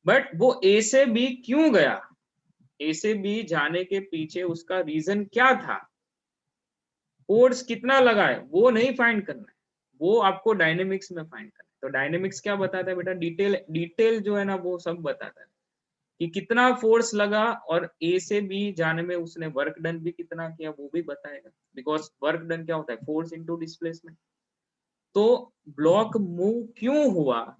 बट वो ए से बी क्यों गया, ए से बी जाने के पीछे उसका रीजन क्या था, फोर्स कितना लगा है, वो नहीं फाइंड करना है, वो आपको डायनेमिक्स में फाइंड करना है। तो डायनेमिक्स क्या बताता है बेटा, डिटेल डिटेल जो है ना वो सब बताता है कि कितना फोर्स लगा, और ए से बी जाने में उसने वर्क डन भी कितना किया वो भी बताएगा, बिकॉज वर्क डन क्या होता है, फोर्स इनटू डिस्प्लेसमेंट। तो ब्लॉक मूव क्यों हुआ,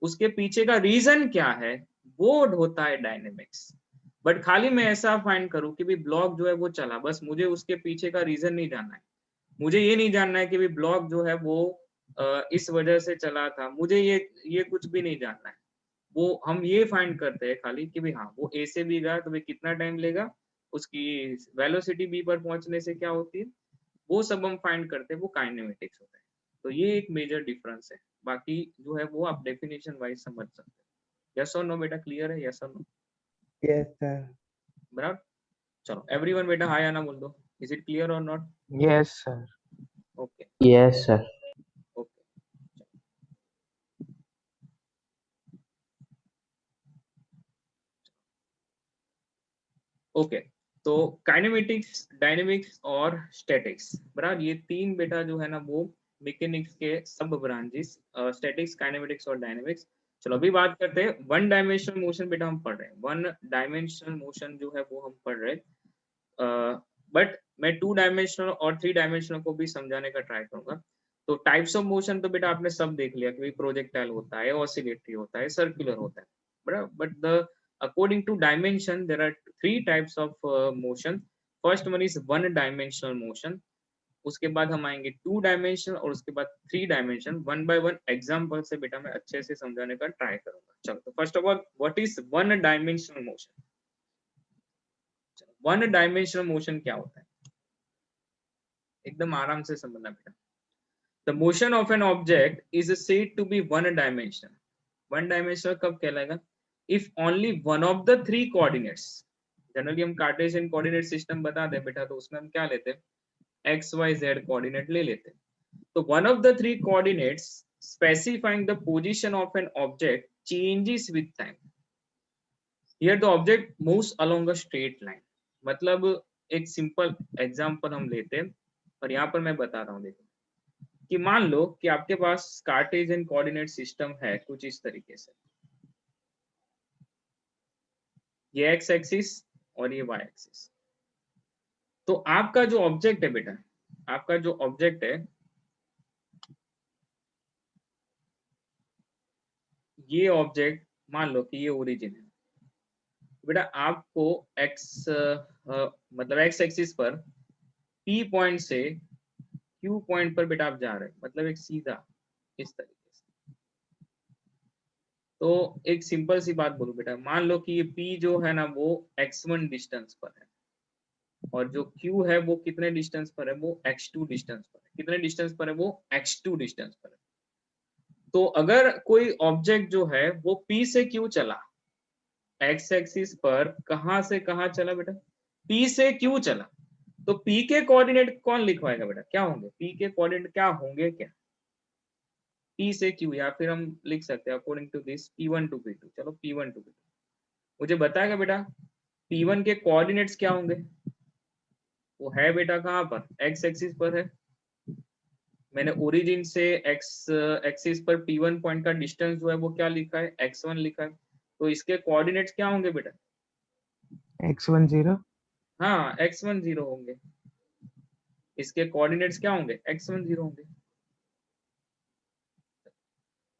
उसके पीछे का रीजन क्या है, वो होता है डायनेमिक्स। बट खाली मैं ऐसा फाइंड करूं कि भी ब्लॉक जो है वो चला, बस मुझे उसके पीछे का रीजन नहीं जानना है, मुझे ये नहीं जानना है कि भी ब्लॉक जो है वो इस वजह से चला था, मुझे ये कुछ भी नहीं जानना है, वो हम ये फाइंड करते हैं खाली कि भाई हाँ वो ए से बी गया तो भाई कितना टाइम लेगा, उसकी वेलोसिटी बी पर पहुंचने से क्या होती है, वो सब हम फाइंड करते हैं, वो काइनेमेटिक्स होता है। तो ये एक मेजर डिफरेंस है, बाकी जो है वो आप डेफिनेशन वाइज समझ सकते हैं। यस और नो बेटा, क्लियर है, यस और नो? Yes sir. बराबर, चलो एवरीवन बेटा हाय आना बोल दो, इज इट क्लियर और not? Yes sir. Okay yes sir. Okay okay, तो काइनेमेटिक्स, डायनेमिक्स और स्टैटिक्स, बराबर, ये 3 बेटा जो है ना वो मैकेनिक्स के सब ब्रांचेस, स्टैटिक्स, काइनेमेटिक्स और डायनेमिक्स। चलो अभी बात करते हैं वन डायमेंशनल मोशन, बेटा हम पढ़ रहे हैं वन डायमेंशनल मोशन जो है वो हम पढ़ रहे हैं, बट मैं 2 डायमेंशनल और 3 डायमेंशनल को भी समझाने का ट्राई करूंगा। तो टाइप्स ऑफ मोशन तो बेटा आपने सब देख लिया कि प्रोजेक्टाइल होता है, ऑसिलेटरी होता है, सर्कुलर होता है, बराबर, but the according to dimension there are 3 types of motion. First one is one dimensional motion, उसके बाद हम आएंगे 2 डायमेंशन, और उसके बाद 3 dimension. One by one example से बेटा मैं अच्छे से समझाने का ट्राई करूंगा। चलो तो first of all what is one dimensional motion, one dimensional motion क्या होता है, एकदम आराम से समझना बेटा। The motion of an object is said to be one dimensional, one dimensional कब कहलाएगा, if only one of the 3 coordinates, generally हम कार्टेशियन कोऑर्डिनेट सिस्टम बताते हैं बेटा, तो उसमें हम क्या लेते हैं, एक्स वाई जेड कोऑर्डिनेट ले लेते हैं। तो one of the three coordinates specifying the position of an object changes with time. Here the object moves along a straight line. मतलब एक सिंपल एग्जांपल हम लेते हैं और यहाँ पर मैं बता रहा हूँ, देखो कि मान लो कि आपके पास कार्टेशियन कोऑर्डिनेट सिस्टम है कुछ इस तरीके से, ये एक्स एक्सिस और ये वाई एक्सिस। तो आपका जो ऑब्जेक्ट है बेटा, आपका जो ऑब्जेक्ट है, ये ऑब्जेक्ट मान लो कि ये ओरिजिन है बेटा। आपको एक्स मतलब एक्स एक्सिस पर पी पॉइंट से क्यू पॉइंट पर बेटा आप जा रहे हैं, मतलब एक सीधा इस तरीके से। तो एक सिंपल सी बात बोलूं बेटा, मान लो कि ये पी जो है ना वो x1 डिस्टेंस पर है और जो q है वो कितने डिस्टेंस पर है, वो x2 डिस्टेंस पर है। कितने डिस्टेंस पर है, वो x2 डिस्टेंस पर है। तो अगर कोई ऑब्जेक्ट जो है वो p से q चला, एक्स एक्सिस पर कहां से कहां चला बेटा, p से q चला, तो p के कोऑर्डिनेट कौन लिखवाएगा बेटा, क्या होंगे, p के कोऑर्डिनेट क्या होंगे, क्या p से q, या फिर हम लिख सकते हैं according to this p1 to p2। चलो p1 टू p2 मुझे बताएगा बेटा p1 के कोऑर्डिनेट्स क्या होंगे। वो है बेटा कहाँ पर, एक्स एक्सिस पर है। मैंने ओरिजिन से एक्स एक्सिस पर p1 पॉइंट का डिस्टेंस जो है वो क्या लिखा है, x1 लिखा है। तो इसके कोऑर्डिनेट्स क्या होंगे बेटा, x1 0। हाँ x1 0 होंगे। इसके कोऑर्डिनेट्स क्या होंगे, x1 0 होंगे।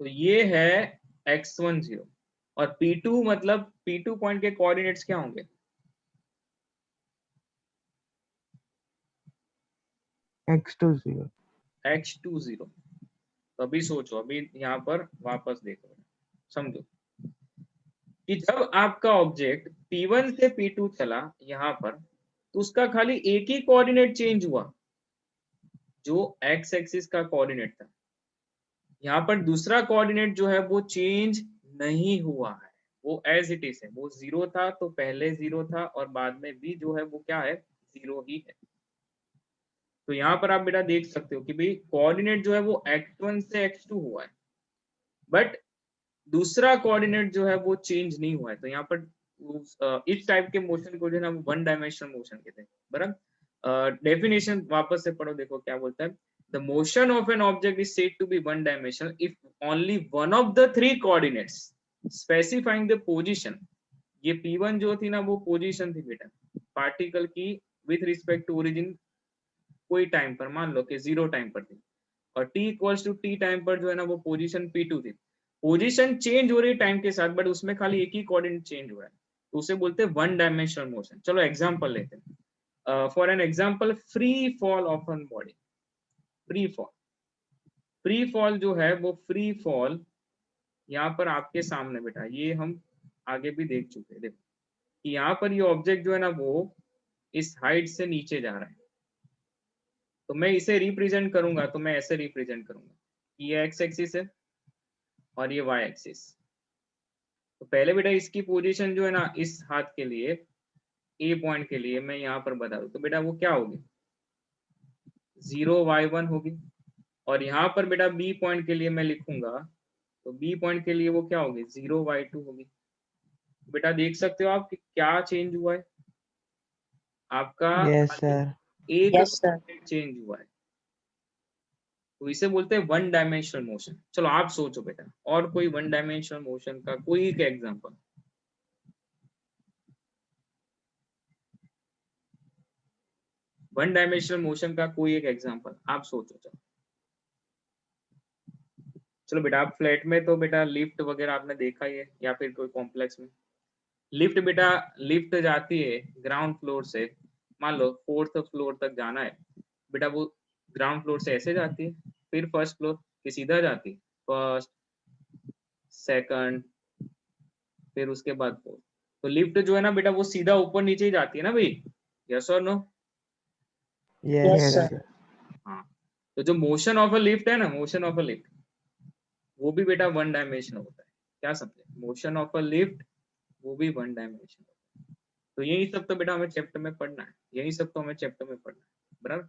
तो ये है x1 0 और p2 मतलब p2 पॉइंट के कोऑर्डिनेट्स क्या होंगे, x2 0। x2 0। तो अभी सोचो, अभी यहाँ पर वापस देखो, समझो कि जब आपका ऑब्जेक्ट p1 से p2 चला यहाँ पर, तो उसका खाली एक ही कोऑर्डिनेट चेंज हुआ, जो x एक्सिस का कोऑर्डिनेट था। यहाँ पर दूसरा कोऑर्डिनेट जो है वो चेंज नहीं हुआ है, वो एज इट इज है। वो 0 था तो पहले 0 था और बाद में भी जो है वो क्या है, 0 ही है। तो यहाँ पर आप बेटा देख सकते हो कि भाई कोऑर्डिनेट जो है वो x1 से x2 हुआ है, बट दूसरा कोऑर्डिनेट जो है वो चेंज नहीं हुआ है। तो यहाँ पर इस टाइप के मोशन को जो है ना वन डायमेंशनल मोशन कहते हैं। बराबर, डेफिनेशन वापस से पढ़ो, देखो क्या बोलता है, the motion of an object is said to be one dimensional if only one of the three coordinates specifying the position. ये p1 जो थी ना वो पोजीशन थी बेटा पार्टिकल की विथ रिस्पेक्ट टू ओरिजिन, कोई टाइम पर, मान लो कि 0 टाइम पर थी, और t equals to T time पर जो है ना वो पोजीशन p2 थी। पोजीशन चेंज हो रही है टाइम के साथ, बट उसमें खाली एक ही कोऑर्डिनेट चेंज हुआ है, तो उसे बोलते हैं वन डायमेंशनल मोशन। चलो एग्जांपल लेते हैं। For an example, free fall of an body. Free fall, free fall जो है वो फ्री फॉल यहाँ पर आपके सामने बेटा, ये हम आगे भी देख चुके हैं। देखो कि यहाँ पर ये ऑब्जेक्ट जो है ना वो इस हाइट से नीचे जा रहा है, तो मैं इसे रिप्रेजेंट करूंगा, तो मैं ऐसे रिप्रेजेंट करूंगा, ये एक्स एक्सिस है और ये वाई एक्सिस। तो पहले बेटा इसकी पोजीशन जो है ना इस हाथ के लिए, ए पॉइंट के लिए मैं यहाँ पर बता दूं, तो बेटा वो क्या होगी, 0y1 होगी। और यहाँ पर बेटा बी पॉइंट के लिए मैं लिखूंगा, तो बी पॉइंट के लिए वो क्या होगी, 0y2 होगी। बेटा देख सकते हो आप कि क्या चेंज हुआ है, आपका yes sir। एक Yes, sir. चेंज हुआ है। तो इसे बोलते हैं वन डायमेंशनल मोशन। चलो आप सोचो बेटा और कोई वन डायमेंशनल मोशन का कोई एक एग्जांपल। वन डायमेंशनल मोशन का कोई एक एग्जांपल आप सोचो। चलो चलो बेटा, आप फ्लैट में तो बेटा लिफ्ट वगैरह आपने देखा ही है, या फिर कोई कॉम्प्लेक्स में लिफ्ट, बेटा लिफ्ट जाती है ग्राउंड फ्लोर से, मान लो 4th फ्लोर तक जाना है बेटा, वो ग्राउंड फ्लोर से ऐसे जाती है, फिर फर्स्ट फ्लोर की सीधा जाती है, फर्स्ट सेकंड फिर उसके बाद फोर्थ। तो लिफ्ट जो है ना बेटा वो सीधा ऊपर नीचे ही जाती है ना भाई, यस और no. yes Yes, sir। sir. हाँ, तो जो मोशन ऑफ अ लिफ्ट है ना, मोशन ऑफ अ लिफ्ट वो भी बेटा वन डायमेंशनल होता है। क्या समझे, मोशन ऑफ अ लिफ्ट वो भी वन डायमेंशनल होता है। तो यही सब तो बेटा हमें चैप्टर में पढ़ना है, यही सब तो हमें चैप्टर में पढ़ना है, बराबर।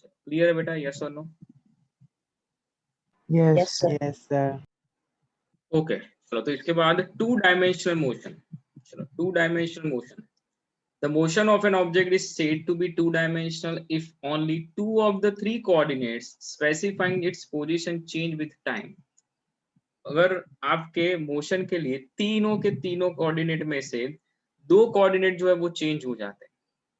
क्लियर है बेटा, यस और नो? yes sir. ओके चलो, तो इसके बाद टू डायमेंशनल मोशन। चलो, to dimensional motion, the motion of an object is said to be two dimensional if only two of the three coordinates specifying its position change with time। अगर आपके motion के लिए तीनों के तीनों coordinate में से दो कोऑर्डिनेट जो है वो चेंज हो जाते हैं,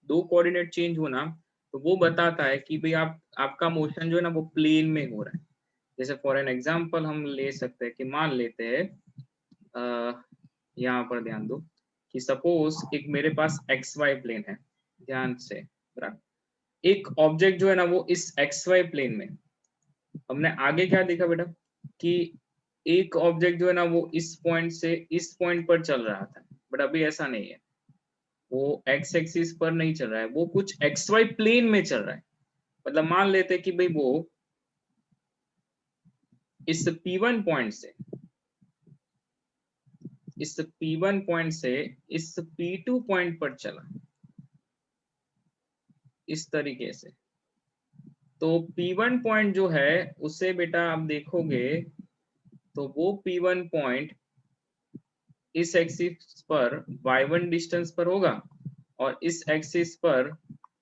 दो कोऑर्डिनेट चेंज होना तो वो बताता है कि भाई आपका मोशन जो है ना वो प्लेन में हो रहा है। जैसे फॉर एन एग्जांपल हम ले सकते हैं कि मान लेते हैं यहाँ पर ध्यान दो कि सपोज एक मेरे पास एक्स वाई प्लेन है, ध्यान से बराबर। एक ऑब्जेक्ट जो है ना वो इस एक्स वाई प्लेन में, हमने आगे क्या देखा बेटा कि एक ऑब्जेक्ट जो है ना वो इस पॉइंट से इस पॉइंट पर चल रहा था, बट अभी ऐसा नहीं है, वो एक्स एक्सिस पर नहीं चल रहा है, वो कुछ एक्स वाई प्लेन में चल रहा है। मतलब मान लेते कि भाई वो इस P1 पॉइंट से इस P1 पॉइंट से इस P2 पॉइंट पर चला इस तरीके से। तो P1 पॉइंट जो है उसे बेटा आप देखोगे तो वो P1 पॉइंट इस एक्सिस पर y1 डिस्टेंस पर होगा और इस एक्सिस पर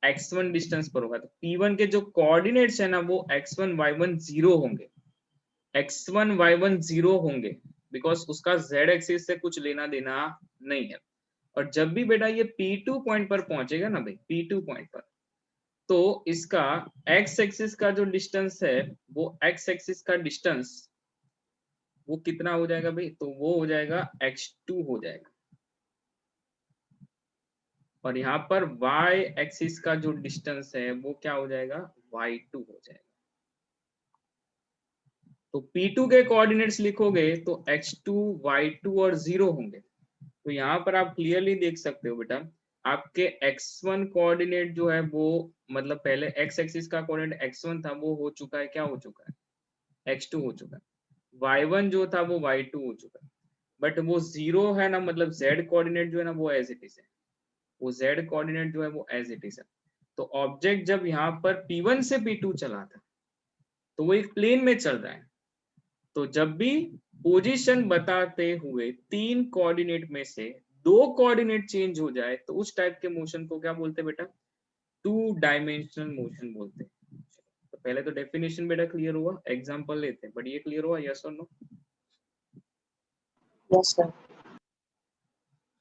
x1 डिस्टेंस पर होगा। तो P1 के जो कोऑर्डिनेट्स है ना वो x1 y1 0 होंगे, x1 y1 0 होंगे, बिकॉज उसका z एक्सिस से कुछ लेना देना नहीं है। और जब भी बेटा ये P2 पॉइंट पर पहुंचेगा ना भाई, P2 पॉइंट पर, तो इसका x एक्सिस का जो डिस्टेंस है वो x एक्सिस का डिस्टेंस वो कितना हो जाएगा भाई, तो वो हो जाएगा x2 हो जाएगा। और यहाँ पर y एक्सिस का जो डिस्टेंस है वो क्या हो जाएगा, y2 हो जाएगा। तो P2 के कोऑर्डिनेट्स लिखोगे तो x2 y2 और 0 होंगे। तो यहाँ पर आप क्लियरली देख सकते हो बेटा आपके x1 कोऑर्डिनेट जो है वो, मतलब पहले x एक्सिस का कोऑर्डिनेट x1 था वो हो चुका है, क्या हो चुका है, x2 हो चुका है। y1 जो था वो y2 हो चुका है, बट वो 0 है ना, मतलब z कोऑर्डिनेट जो है ना वो एज इट इज है, वो z कोऑर्डिनेट जो है वो एज इट इज है। तो ऑब्जेक्ट जब यहाँ पर P1 से P2 चला था तो वो एक प्लेन में चल रहा है। तो जब भी पोजीशन बताते हुए तीन कोऑर्डिनेट में से दो कोऑर्डिनेट चेंज हो जाए तो उस टाइप के मोशन को क्या बोलते हैं बेटा, टू डायमेंशनल मोशन बोलते हैं। तो पहले तो डेफिनेशन बेटा क्लियर हुआ, एग्जांपल लेते हैं, बट ये क्लियर हुआ, यस और नो? Yes sir.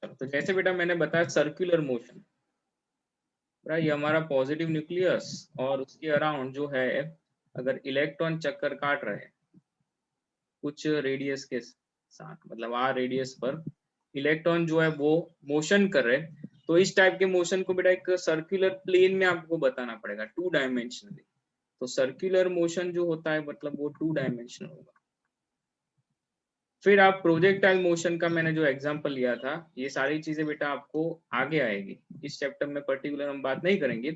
तो जैसे बेटा मैंने बताया सर्कुलर मोशन, ये हमारा पॉजिटिव न्यूक्लियस और उसके अराउंड जो है अगर इलेक्ट्रॉन चक्कर काट रहे हैं कुछ रेडियस के साथ, मतलब r रेडियस पर इलेक्ट्रॉन जो है वो मोशन कर रहे हैं, तो इस टाइप के मोशन को बेटा एक सर्कुलर प्लेन में आपको बताना पड़ेगा, टू डायमेंशनली। तो सर्कुलर मोशन जो होता है मतलब वो टू डायमेंशनल होगा। फिर आप प्रोजेक्टाइल मोशन का मैंने जो एग्जांपल लिया था, ये सारी चीजें बेटा आपको आगे आएगी, इस चैप्टर में पर्टिकुलर हम बात नहीं करेंगे,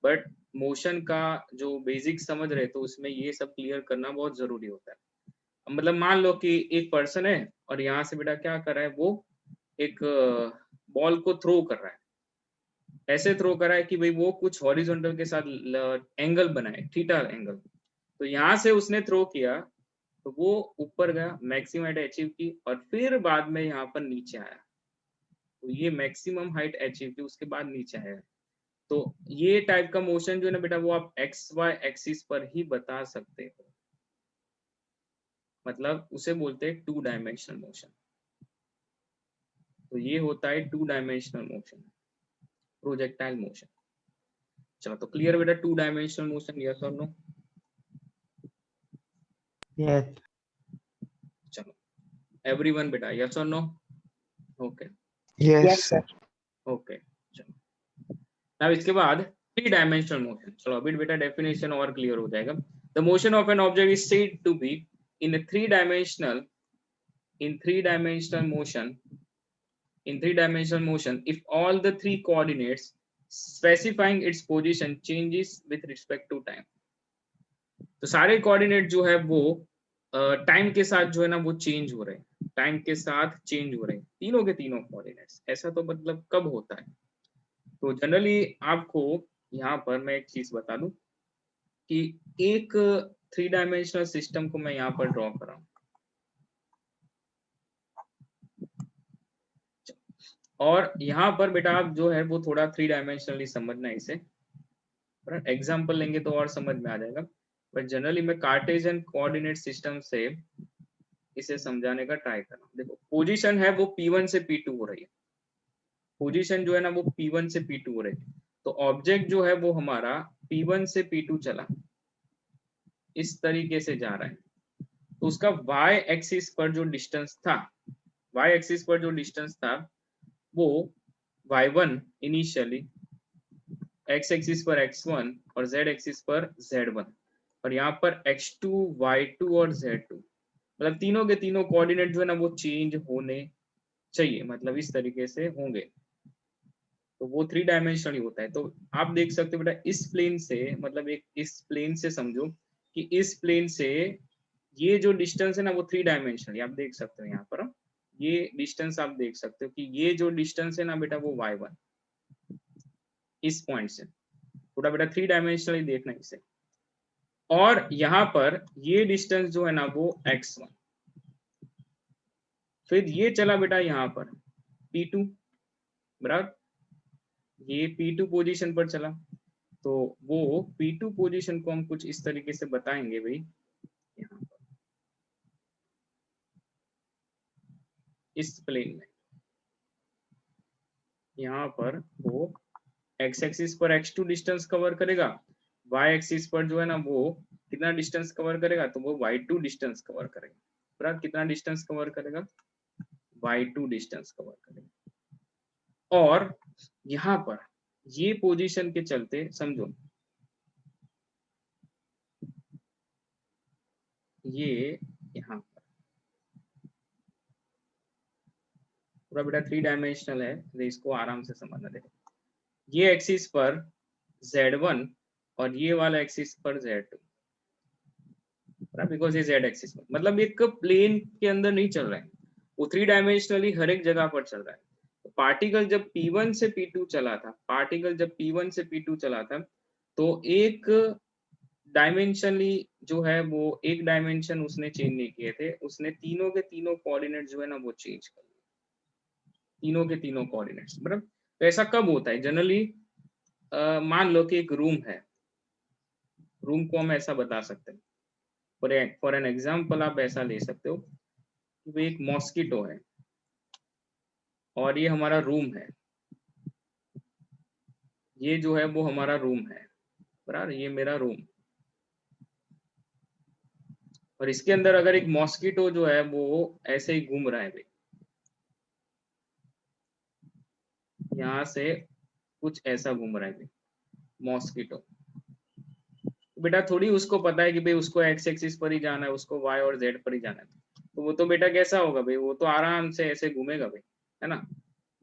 बट मोशन का जो बेसिक समझ रहे तो उसमें ये सब क्लियर करना बहुत जरूरी होता है। मतलब मान लो कि एक पर्सन है और यहाँ से बेटा क्या कर रहा है, वो एक बॉल को थ्रो कर रहा है, ऐसे थ्रो कर रहा है कि भाई वो कुछ हॉरिजॉन्टल के साथ एंगल बनाए, थीटा एंगल। तो यहाँ से उसने थ्रो किया तो वो ऊपर गया, मैक्सिमम हाइट अचीव की, और फिर बाद में यहाँ पर नीचे आया, तो ये मैक्सिमम हाइट अचीव की, उसके बाद नीचे आया। तो ये टाइप का मोशन जो है ना बेटा वो आप एक्स वाई एक्सिस पर ही बता सकते हो, मतलब उसे बोलते हैं टू डायमेंशनल मोशन। तो ये होता है two dimensional motion, projectile motion. चलो, तो क्लियर बेटा टू डायमेंशनल मोशन, यस और नो? yes चलो एवरीवन बेटा, यस और no? Okay yes sir. Okay चलो, अब इसके बाद थ्री डायमेंशनल मोशन। चलो अभी बेटा डेफिनेशन और क्लियर हो जाएगा। The motion of an object is said to be in three dimensional motion if all the three coordinates specifying its position changes with respect to time। तो सारे coordinate जो है वो टाइम के साथ जो है ना वो चेंज हो रहे हैं, टाइम के साथ चेंज हो रहे हैं। तीनों के तीनों कोऑर्डिनेट्स। ऐसा तो मतलब कब होता है? तो जनरली आपको यहाँ पर मैं एक चीज बता दूं कि एक 3 डायमेंशनल सिस्टम को मैं यहाँ पर ड्रॉ कर रहा हूँ, और यहाँ पर बेटा आप जो है वो थोड़ा 3 डायमेंशनली समझना है इसे, एग्जाम्पल लेंगे तो और समझ में आ जाएगा, बट जनरली मैं कार्टेशियन कोऑर्डिनेट सिस्टम से इसे समझाने का ट्राई कर रहा हूँ। देखो पोजीशन है वो P1 से P2 हो रही है, पोजीशन जो है ना वो P1 से P2 हो रही है, तो ऑब्जेक्ट जो है वो हमारा P1 से P2 चला, इस तरीके से जा रहा है, तो उसका y एक्सिस पर जो डिस्टेंस था, y एक्सिस पर जो डिस्टेंस था वो y1 इनिशियली, x एक्सिस पर x1 और z एक्सिस पर z1, और यहाँ पर x2, y2 और z2, मतलब तीनों के तीनों कोऑर्डिनेट जो है ना वो चेंज होने चाहिए, मतलब इस तरीके से होंगे, तो वो 3 डायमेंशनली होता है। तो आप देख सकते हो बेटा इस प्लेन से, मतलब एक इस प्लेन से समझो कि इस प्लेन से ये जो डिस्टेंस है ना वो 3 डायमेंशनली आप देख सकते हो, यहाँ पर ये डिस्टेंस आप देख सकते हो कि ये जो डिस्टेंस है ना बेटा वो y1 इस पॉइंट से, थोड़ा बेटा 3 डायमेंशनली देखना इसे, और यहाँ पर ये डिस्टेंस जो है ना वो x1, फिर ये चला बेटा यहाँ पर P2, बराबर, ये P2 पोजीशन पर चला, तो वो P2 पोजीशन को हम कुछ इस तरीके से बताएंगे भाई, यहाँ पर इस प्लेन में, यहाँ पर वो x एक्सिस पर x2 डिस्टेंस कवर करेगा, y एक्सिस पर जो है ना वो कितना डिस्टेंस कवर करेगा, तो वो y2 डिस्टेंस कवर करेगा, बराबर, कितना डिस्टेंस कवर करेगा, y2 डिस्टेंस कवर करेगा, और यहाँ पर ये पोजीशन के चलते समझो ये यहाँ पर पूरा बेटा 3 डायमेंशनल है, तो इसको आराम से समझना। देखो ये एक्सिस पर z1 और ये वाला एक्सिस पर z2, बिकॉज ये z एक्सिस पर, मतलब एक प्लेन के अंदर नहीं चल रहा है, वो 3 डायमेंशनली हर एक जगह पर चल रहा है। तो पार्टिकल जब P1 से P2 चला था, पार्टिकल जब P1 से P2 चला था, तो एक डायमेंशनली जो है वो एक डायमेंशन उसने चेंज नहीं किए थे, उसने तीनों के तीनों कोऑर्डिनेट जो है ना वो चेंज कर दिए, तीनों के तीनों कोऑर्डिनेट्स, बराबर। तो ऐसा कब होता है जनरली, मान लो कि एक रूम है, रूम को हम ऐसा बता सकते हैं, फॉर एन एग्जाम्पल आप ऐसा ले सकते हो कि वो एक मॉस्किटो है और ये हमारा रूम है, ये जो है वो हमारा रूम है, बराबर, ये मेरा रूम, और इसके अंदर अगर एक मॉस्किटो जो है वो ऐसे ही घूम रहा है भाई, यहाँ से कुछ ऐसा घूम रहा है भाई मॉस्किटो, तो बेटा थोड़ी उसको पता है कि भाई उसको एक्स एक्सिस पर ही जाना है, उसको वाई और जेड पर ही जाना है, तो वो तो बेटा कैसा होगा भाई, वो तो आराम से ऐसे घूमेगा भाई, है ना,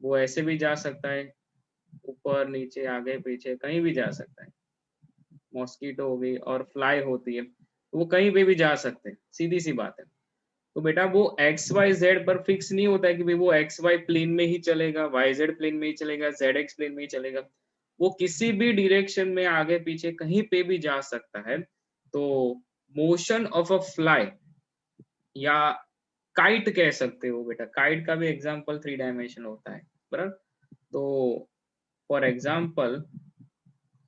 वो ऐसे भी जा सकता है, ऊपर नीचे आगे पीछे कहीं भी जा सकता है, मॉस्किटो हो गई और फ्लाई होती है, तो वो कहीं पे भी जा सकते हैं, सीधी सी बात है। तो बेटा वो एक्स वाई जेड पर फिक्स नहीं होता है कि भाई वो एक्स वाई प्लेन में ही चलेगा, वाई जेड प्लेन में ही चलेगा, जेड एक्स प्लेन में ही चलेगा, वो किसी भी डिरेक्शन में आगे पीछे कहीं पे भी जा सकता है। तो मोशन ऑफ अ फ्लाई या काइट कह सकते हो बेटा, काइट का भी एग्जांपल 3 डायमेंशन होता है, बराबर। तो फॉर एग्जांपल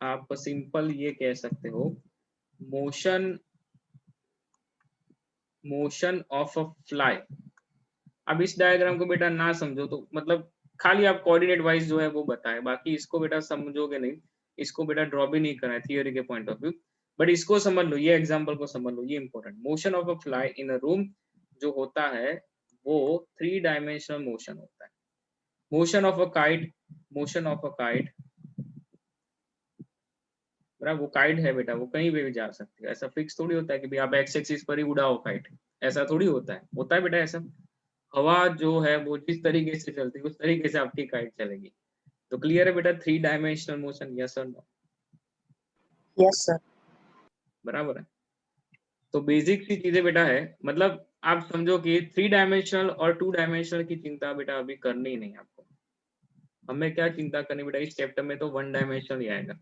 आप सिंपल ये कह सकते हो, motion motion of a fly. अब इस डायग्राम को बेटा ना समझो तो मतलब खाली आप कोऑर्डिनेट वाइज जो है वो बताए, बाकी इसको बेटा समझोगे नहीं, इसको बेटा ड्रॉ भी नहीं करना है थियोरी के पॉइंट ऑफ व्यू, बट इसको समझ लो, ये एग्जांपल को समझ लो, ये important. Motion of a fly in a room जो होता है वो 3 डायमेंशनल मोशन होता है। Motion of a kite, motion of a kite, बराबर, वो काइट है बेटा, वो कहीं पे भी जा सकती है, ऐसा फिक्स थोड़ी होता है कि भाई आप एक्स एक्सिस पर ही उड़ाओ काइट, ऐसा थोड़ी होता है बेटा ऐसा, हवा जो है वो जिस तरीके से चलती है उस तरीके से आपकी काइट चलेगी। तो क्लियर है बेटा 3 डायमेंशनल मोशन, यस और नो? Yes sir. बराबर है। तो बेसिक सी चीजें बेटा है, मतलब आप समझो कि 3 डायमेंशनल और 2 डायमेंशनल की चिंता बेटा अभी करनी ही नहीं आपको। हमें क्या चिंता करनी बेटा, इस चैप्टर में तो 1 डायमेंशनल ही आएगा।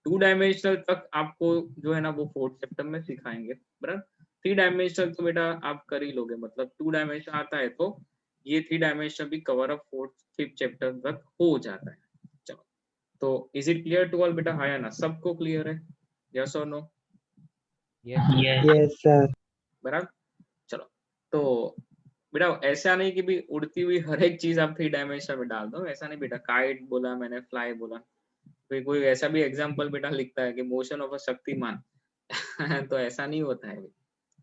2 डायमेंशनल तक आपको जो है ना वो 4th चैप्टर में सिखाएंगे, बराबर। 3 डायमेंशनल तो बेटा आप कर ही लोगे, मतलब 2 डायमेंशन आता है तो ये 3 डायमेंशन भी cover up 4th 5th chapter तक हो जाता है। चलो, तो is it clear to all बेटा, हाँ या ना, सबको क्लियर है, यस और नो? Yes, sir. बराबर। चलो, तो बेटा ऐसा नहीं कि भी उड़ती हुई हर एक चीज आप 3 डायमेंशन में डाल दो, ऐसा नहीं बेटा। काइट बोला मैंने, फ्लाई बोला, फिर कोई ऐसा भी एग्जांपल बेटा लिखता है कि मोशन ऑफ अ शक्तिमान तो ऐसा नहीं होता है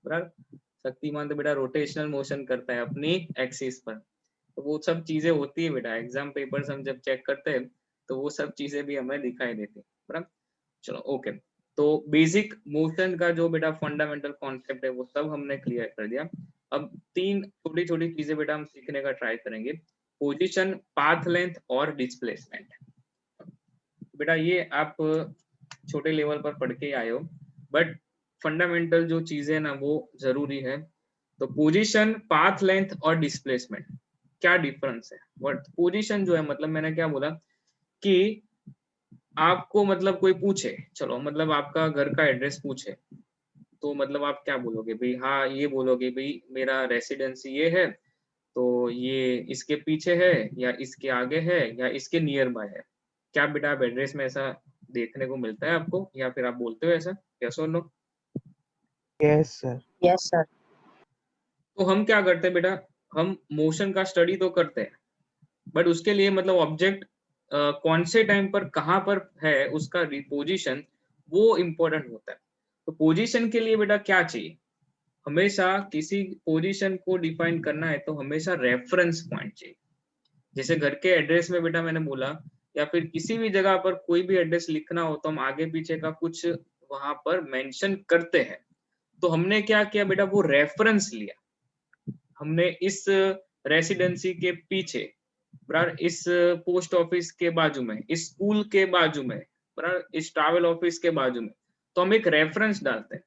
बराबर। शक्तिमान तो बेटा रोटेशनल मोशन करता है अपनी एक्सिस पर, तो वो सब चीजें होती है बेटा। एग्जाम पेपर्स हम जब चेक करते हैं तो वो सब चीजें भी हमें दिखाई देती है, बराबर। चलो ओके, तो बेसिक मोशन का जो बेटा फंडामेंटल कॉन्सेप्ट है वो सब हमने क्लियर कर दिया। अब 3 छोटी छोटी चीजें बेटा हम सीखने का ट्राई करेंगे, पोजीशन, पाथ लेंथ और डिस्प्लेसमेंट। बेटा ये आप छोटे लेवल पर पढ़ के आए हो, बट फंडामेंटल जो चीजें ना वो जरूरी है। तो पोजीशन, पाथ लेंथ और डिस्प्लेसमेंट, क्या डिफरेंस है? व्हाट पोजीशन जो है, मतलब मैंने क्या बोला कि आपको मतलब कोई पूछे, चलो मतलब आपका घर का एड्रेस पूछे, तो मतलब आप क्या बोलोगे भाई? हाँ ये बोलोगे भाई मेरा रेसिडेंसी ये है, तो ये इसके पीछे है या इसके आगे है या इसके नियर बाय है। क्या बेटा आप एड्रेस में ऐसा देखने को मिलता है आपको, या फिर आप बोलते हो ऐसा, यस और no? Yes, sir. Yes, sir. तो हम क्या करते हैं बेटा, हम मोशन का स्टडी तो करते हैं, बट उसके लिए मतलब ऑब्जेक्ट कौन से टाइम पर कहाँ पर है उसका पोजीशन, वो इम्पोर्टेंट होता है। तो पोजीशन के लिए बेटा क्या चाहिए, हमेशा किसी पोजीशन को डिफाइन करना है तो हमेशा रेफरेंस पॉइंट चाहिए। जैसे घर के एड्रेस में बेटा मैंने बोला, या फिर किसी भी जगह पर कोई भी एड्रेस लिखना हो तो हम आगे पीछे का कुछ वहां पर मेंशन करते हैं। तो हमने क्या किया बेटा, वो रेफरेंस लिया। हमने इस रेसिडेंसी के पीछे, बराबर, इस पोस्ट ऑफिस के बाजू में, इस स्कूल के बाजू में, बराबर, इस ट्रैवल ऑफिस के बाजू में, तो हम एक रेफरेंस डालते हैं।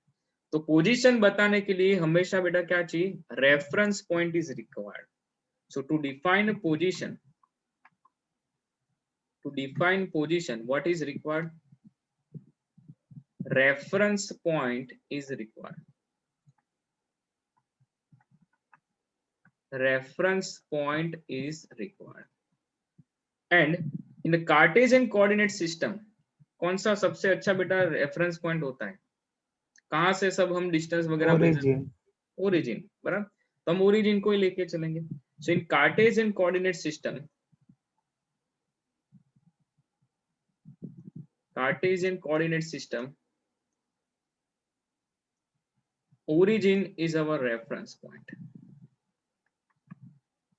तो पोजीशन बताने के लिए हमेशा बेटा क्या चाहिए, reference point is required. So to define position, what is required? Reference point is required. Reference point is required. And in the Cartesian coordinate system, कौन सा सबसे अच्छा बेटा रेफरेंस पॉइंट होता है? कहाँ से सब हम डिस्टेंस वगैरह Origin. ओरिजिन, बराबर। तो हम ओरिजिन को ही लेके चलेंगे। So in Cartesian coordinate system, Cartesian coordinate system, origin is our reference point.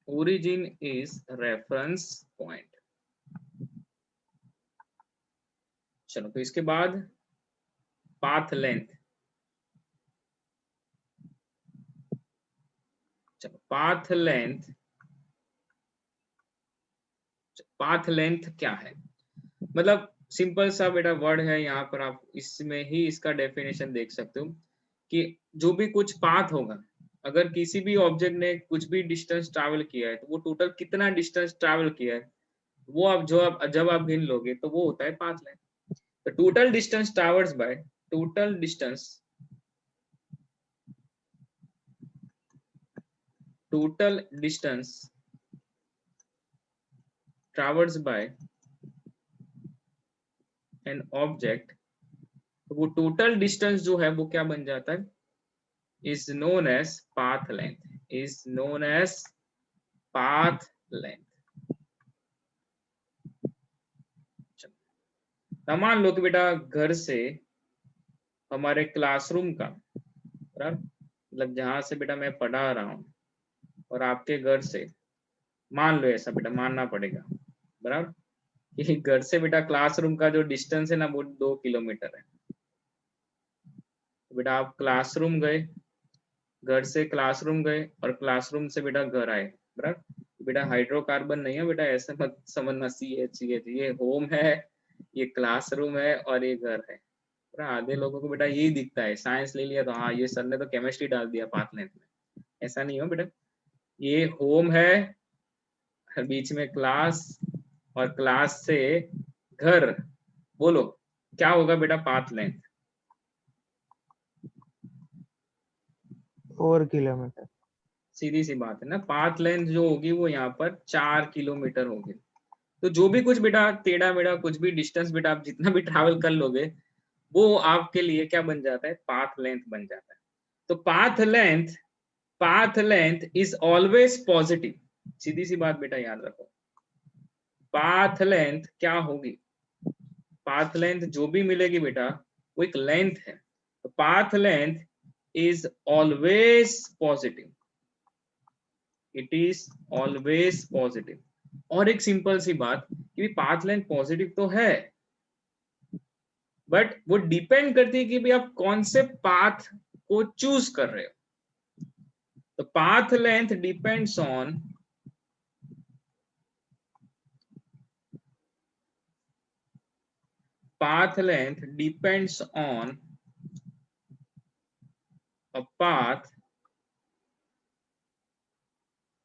Origin is reference point. चलो, तो इसके बाद पाथ लेंथ। चलो पाथ लेंथ, पाथ लेंथ क्या है? मतलब सिंपल सा बेटा वर्ड है, यहाँ पर आप इसमें ही इसका डेफिनेशन देख सकते हो कि जो भी कुछ पाथ होगा, अगर किसी भी ऑब्जेक्ट ने कुछ भी डिस्टेंस ट्रैवल किया है तो वो टोटल कितना डिस्टेंस ट्रैवल किया है, वो आप जब आप गिन लोगे तो वो होता है path length. The total distance traversed by total distance traversed by an object, तो वो टोटल डिस्टेंस जो है वो क्या बन जाता है, is known as path length, is known as path length। मान लो कि बेटा घर से हमारे क्लासरूम का, बराबर, मतलब जहां से बेटा मैं पढ़ा रहा हूँ, और आपके घर से, मान लो ऐसा बेटा मानना पड़ेगा, बराबर, कि घर से बेटा क्लासरूम का जो डिस्टेंस है ना वो 2 किलोमीटर है। तो बेटा आप क्लासरूम गए, घर से क्लासरूम गए और क्लासरूम से बेटा घर आए, बराबर। बेटा हाइड्रोकार्बन नहीं है बेटा, ऐसे मत समझना, CH, ये होम है, ये क्लासरूम है और ये घर है। आधे लोगों को बेटा यही दिखता है, साइंस ले लिया तो हाँ ये सर ने तो केमिस्ट्री डाल दिया पाथ लेंथ में, ऐसा नहीं हो बेटा, ये होम है, बीच में क्लास, और क्लास से घर, बोलो क्या होगा बेटा पाथ लेंथ? 4 किलोमीटर। सीधी सी बात है ना, पाथ लेंथ जो होगी वो यहाँ पर 4 किलोमीटर होगी। तो जो भी कुछ बेटा टेढ़ा मेढ़ा कुछ भी डिस्टेंस बेटा आप जितना भी ट्रैवल कर लोगे, वो आपके लिए क्या बन जाता है? पाथ लेंथ बन जाता है। तो path length is always positive. सीधी सी बात बेटा याद रखो, पाथ लेंथ क्या होगी? पाथ लेंथ जो भी मिलेगी बेटा वो एक लेंथ है, तो path length is always positive, it is always positive. और एक सिंपल सी बात कि पाथ लेंथ पॉजिटिव तो है, बट वो डिपेंड करती है कि भाई आप कौन से पाथ को चूज कर रहे हो। तो path length depends on path length depends on a path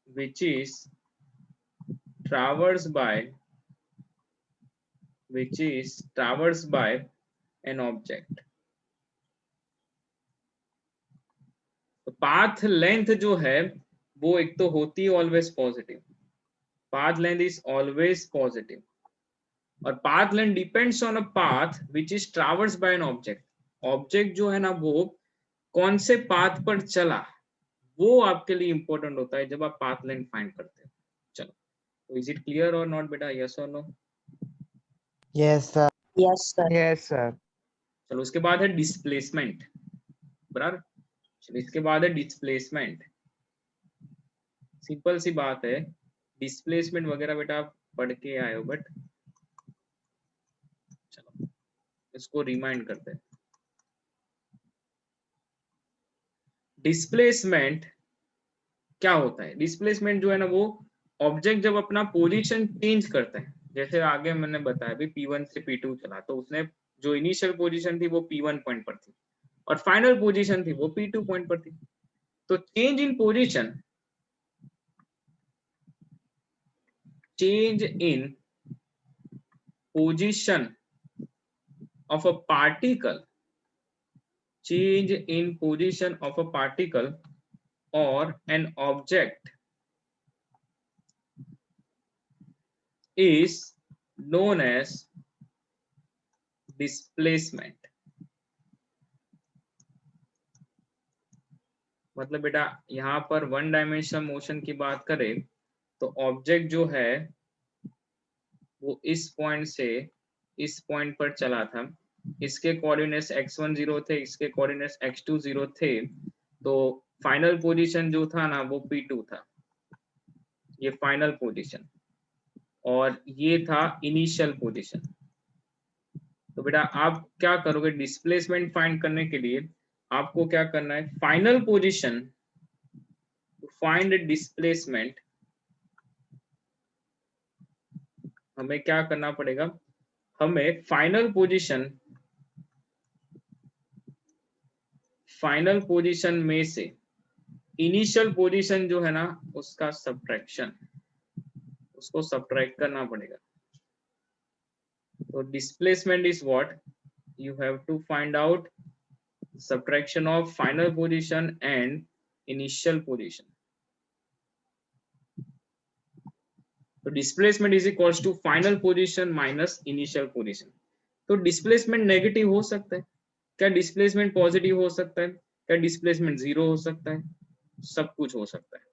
which is traversed by an object। तो पाथ लेंथ जो है वो एक तो होती है always positive, path length is always positive, और path length depends on a path which is traversed by an object. Object जो है ना वो कौन से पाथ पर चला, वो आपके लिए इंपॉर्टेंट होता है जब आप पाथ लेंथ फाइंड करते हो। चलो, तो इज इट क्लियर और नॉट बेटा, यस और no? Yes sir. Yes, sir. Yes sir. चलो उसके बाद है डिस्प्लेसमेंट, बराबर। चलो इसके बाद है डिस्प्लेसमेंट। सिंपल सी बात है, डिस्प्लेसमेंट वगैरह बेटा आप पढ़ के आए हो, बट चलो इसको रिमाइंड करते हैं। डिस्प्लेसमेंट क्या होता है? डिस्प्लेसमेंट जो है ना वो ऑब्जेक्ट जब अपना पोजीशन चेंज करता है, जैसे आगे मैंने बताया भी P1 से P2 चला, तो उसने जो इनिशियल पोजीशन थी वो P1 पॉइंट पर थी और फाइनल पोजीशन थी वो P2 पॉइंट पर थी। तो change in position of a particle, change in position of a particle or an object is known as displacement। मतलब बेटा यहाँ पर वन डायमेंशनल मोशन की बात करें तो ऑब्जेक्ट जो है वो इस पॉइंट से इस पॉइंट पर चला था, इसके कोऑर्डिनेट्स x1 0 थे, इसके कोऑर्डिनेट्स x2 0 थे, तो फाइनल पोजीशन जो था ना वो P2 था, ये फाइनल पोजीशन, और ये था इनिशियल पोजीशन। तो बेटा आप क्या करोगे? डिस्प्लेसमेंट फाइंड करने के लिए आपको क्या करना है? Final position, to find displacement हमें क्या करना पड़ेगा? हमें फाइनल पोजीशन में से इनिशियल पोजीशन जो है ना उसका सब्ट्रैक्शन, उसको सब्ट्रैक्ट करना पड़ेगा। तो displacement is what you have to find out subtraction of final position and initial position। तो displacement is equals to final position minus initial position. तो डिस्प्लेसमेंट नेगेटिव हो सकता है क्या? डिस्प्लेसमेंट पॉजिटिव हो सकता है क्या? डिस्प्लेसमेंट जीरो हो सकता है, सब कुछ हो सकता है।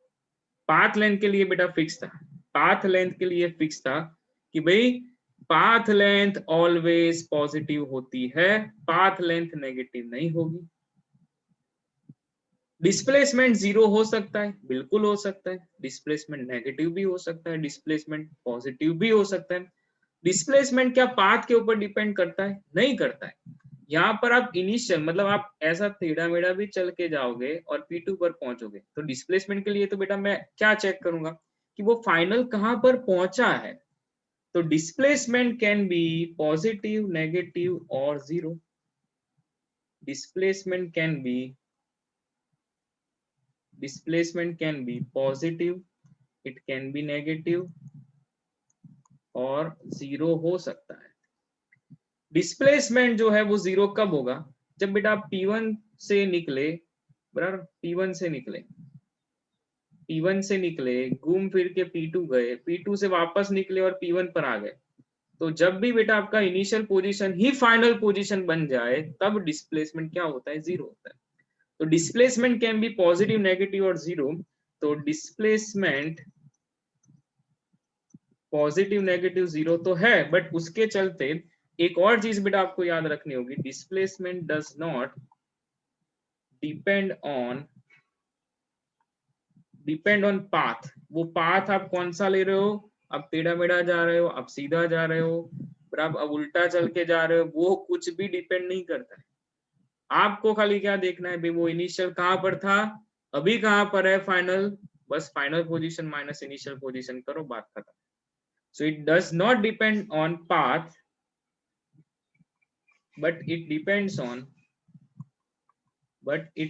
पाथ लेंथ के लिए बेटा फिक्स था, पाथ लेंथ के लिए फिक्स था कि भाई पाथ लेंथ ऑलवेज पॉजिटिव होती है, पाथ लेंथ नेगेटिव नहीं होगी। डिस्प्लेसमेंट जीरो हो सकता है, बिल्कुल हो सकता है, डिस्प्लेसमेंट नेगेटिव भी हो सकता है, डिस्प्लेसमेंट पॉजिटिव भी हो सकता है। डिस्प्लेसमेंट क्या पाथ के ऊपर डिपेंड करता है? नहीं करता है। यहाँ पर आप इनिशियल मतलब आप ऐसा टेढ़ा मेढ़ा भी चल के जाओगे और P2 पर पहुंचोगे, तो डिस्प्लेसमेंट के लिए तो बेटा मैं क्या चेक करूंगा कि वो फाइनल कहां पर पहुंचा है। तो displacement can be positive, negative और zero. Displacement can be displacement can be positive, it can be negative और जीरो हो सकता है। डिस्प्लेसमेंट जो है वो जीरो कब होगा? जब बेटा आप P1 से निकले, बराबर, P1 से निकले, P1 से निकले, घूम फिर के P2 गए, P2 से वापस निकले और P1 पर आ गए, तो जब भी बेटा आपका इनिशियल पोजीशन ही फाइनल पोजीशन बन जाए तब डिस्प्लेसमेंट क्या होता है? जीरो होता है। तो displacement can be positive, negative और जीरो। तो डिस्प्लेसमेंट पॉजिटिव, नेगेटिव, जीरो तो है, बट उसके चलते एक और चीज बेटा आपको याद रखनी होगी, displacement does not depend on path. वो पाथ आप कौन सा ले रहे हो, आप टेढ़ा मेढ़ा जा रहे हो, आप सीधा जा रहे हो, पर आप अब उल्टा चल के जा रहे हो, वो कुछ भी डिपेंड नहीं करता है। आपको खाली क्या देखना है भाई, वो इनिशियल कहां पर था, अभी कहां पर है फाइनल, बस final position minus initial position करो, बात खत्म। So it does not depend on path, but it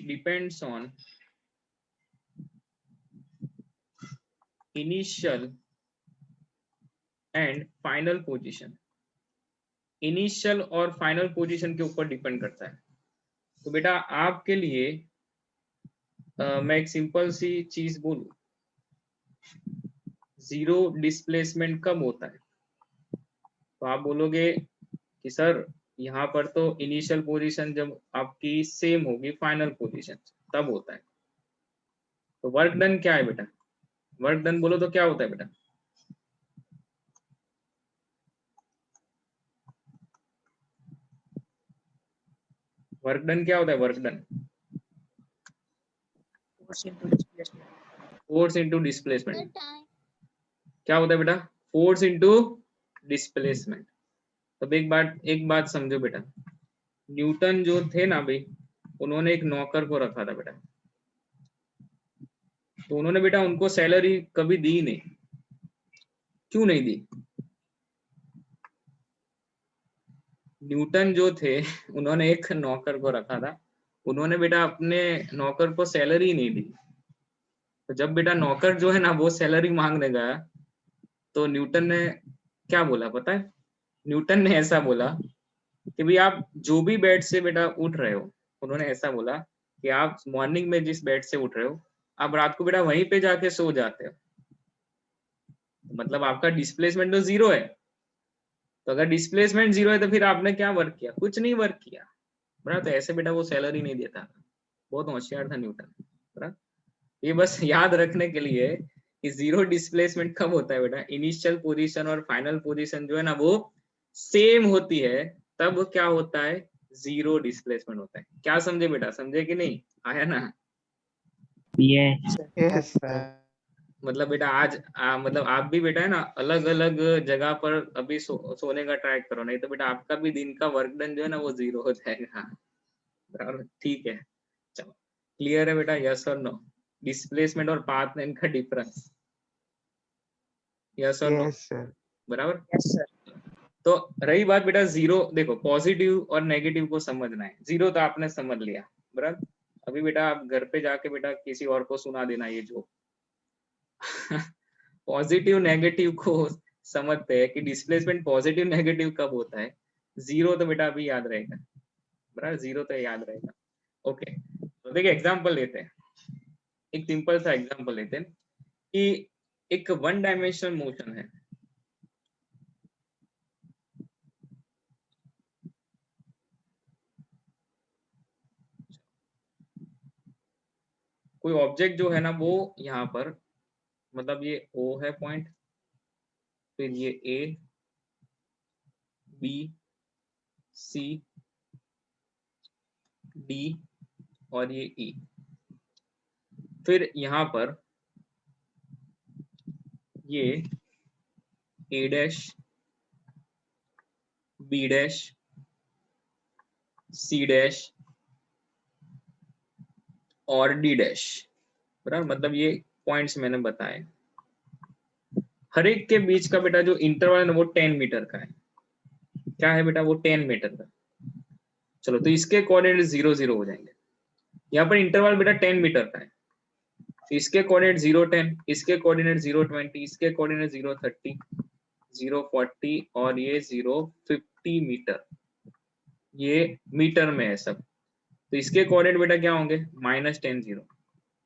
depends on initial and final position। Initial और फाइनल पोजीशन के ऊपर डिपेंड करता है। तो बेटा आपके लिए मैं एक सिंपल सी चीज बोलूं, जीरो डिस्प्लेसमेंट कब होता है? तो आप बोलोगे कि सर यहाँ पर तो इनिशियल पोजीशन जब आपकी सेम होगी फाइनल पोजीशन तब होता है। तो वर्क डन क्या है बेटा? वर्क डन बोलो तो क्या होता है बेटा? वर्क डन क्या होता है? Work done force into displacement. क्या होता है बेटा? Force into displacement. तब एक बात समझो बेटा, न्यूटन जो थे ना भाई, उन्होंने एक नौकर को रखा था बेटा, तो उन्होंने बेटा उनको सैलरी कभी दी नहीं। क्यों नहीं दी? न्यूटन जो थे उन्होंने एक नौकर को रखा था, उन्होंने बेटा अपने नौकर को सैलरी नहीं दी। तो जब बेटा नौकर जो है ना वो सैलरी मांगने गया, तो न्यूटन ने क्या बोला पता है? न्यूटन ने ऐसा बोला कि भाई आप जो भी बेड से बेटा उठ रहे हो, उन्होंने ऐसा बोला कि आप मॉर्निंग में जिस बेड से उठ रहे हो, आप रात को बेटा वहीं पे जाके सो जाते हो, मतलब आपका डिस्प्लेसमेंट तो जीरो है। तो अगर डिस्प्लेसमेंट जीरो है तो फिर आपने क्या वर्क किया? कुछ नहीं वर्क किया, बराबर। तो ऐसे बेटा वो सैलरी नहीं देता था, बहुत होशियार था न्यूटन, बराबर। ये बस याद रखने के लिए कि जीरो डिस्प्लेसमेंट कब होता है बेटा? इनिशियल पोजीशन और फाइनल पोजीशन जो है ना वो सेम होती है, तब क्या होता है? जीरो डिस्प्लेसमेंट होता है। क्या समझे बेटा? समझे कि नहीं? आया ना? Yes, sir. मतलब बेटा आज मतलब आप भी बेटा है ना अलग अलग जगह पर अभी सोने का ट्राई करो, नहीं तो बेटा आपका भी दिन का वर्क डन जो है ना वो जीरो हो जाएगा, बराबर। ठीक है, चलो क्लियर है बेटा? यस और नो? डिस्प्लेसमेंट और पाथ में इनका डिफरेंस, यस और नो? Yes, sir. बराबर। Yes sir. तो रही बात बेटा जीरो, देखो पॉजिटिव और नेगेटिव को समझना है। जीरो तो आपने समझ लिया, बराबर। अभी बेटा आप घर पे जाके बेटा किसी और को सुना देना ये जो पॉजिटिव नेगेटिव को समझते हैं कि डिस्प्लेसमेंट पॉजिटिव नेगेटिव कब होता है। जीरो तो बेटा अभी याद रहेगा, बराबर, जीरो तो याद रहेगा। ओके, तो देखिए एग्जांपल लेते हैं, एक सिंपल सा एग्जांपल लेते हैं कि एक वन डायमेंशनल मोशन है, कोई ऑब्जेक्ट जो है ना वो यहाँ पर, मतलब ये O है पॉइंट, फिर ये A, B, C, D और ये E। फिर यहाँ पर ये A dash, B dash, C dash और D डैश, बराबर। मतलब ये पॉइंट्स मैंने बताए, हर एक के बीच का बेटा जो इंटरवल है वो 10 मीटर का है। क्या है बेटा? वो 10 मीटर का। चलो तो इसके कोऑर्डिनेट 0 0 हो जाएंगे। यहाँ पर इंटरवल बेटा 10 मीटर का है, तो इसके कोऑर्डिनेट 0 10, इसके कोऑर्डिनेट 0 20, इसके कोऑर्डिनेट 0 30, 0 40 और ये 0 50 मीटर, ये मीटर में है सब। तो इसके कोऑर्डिनेट बेटा क्या होंगे, -10 0,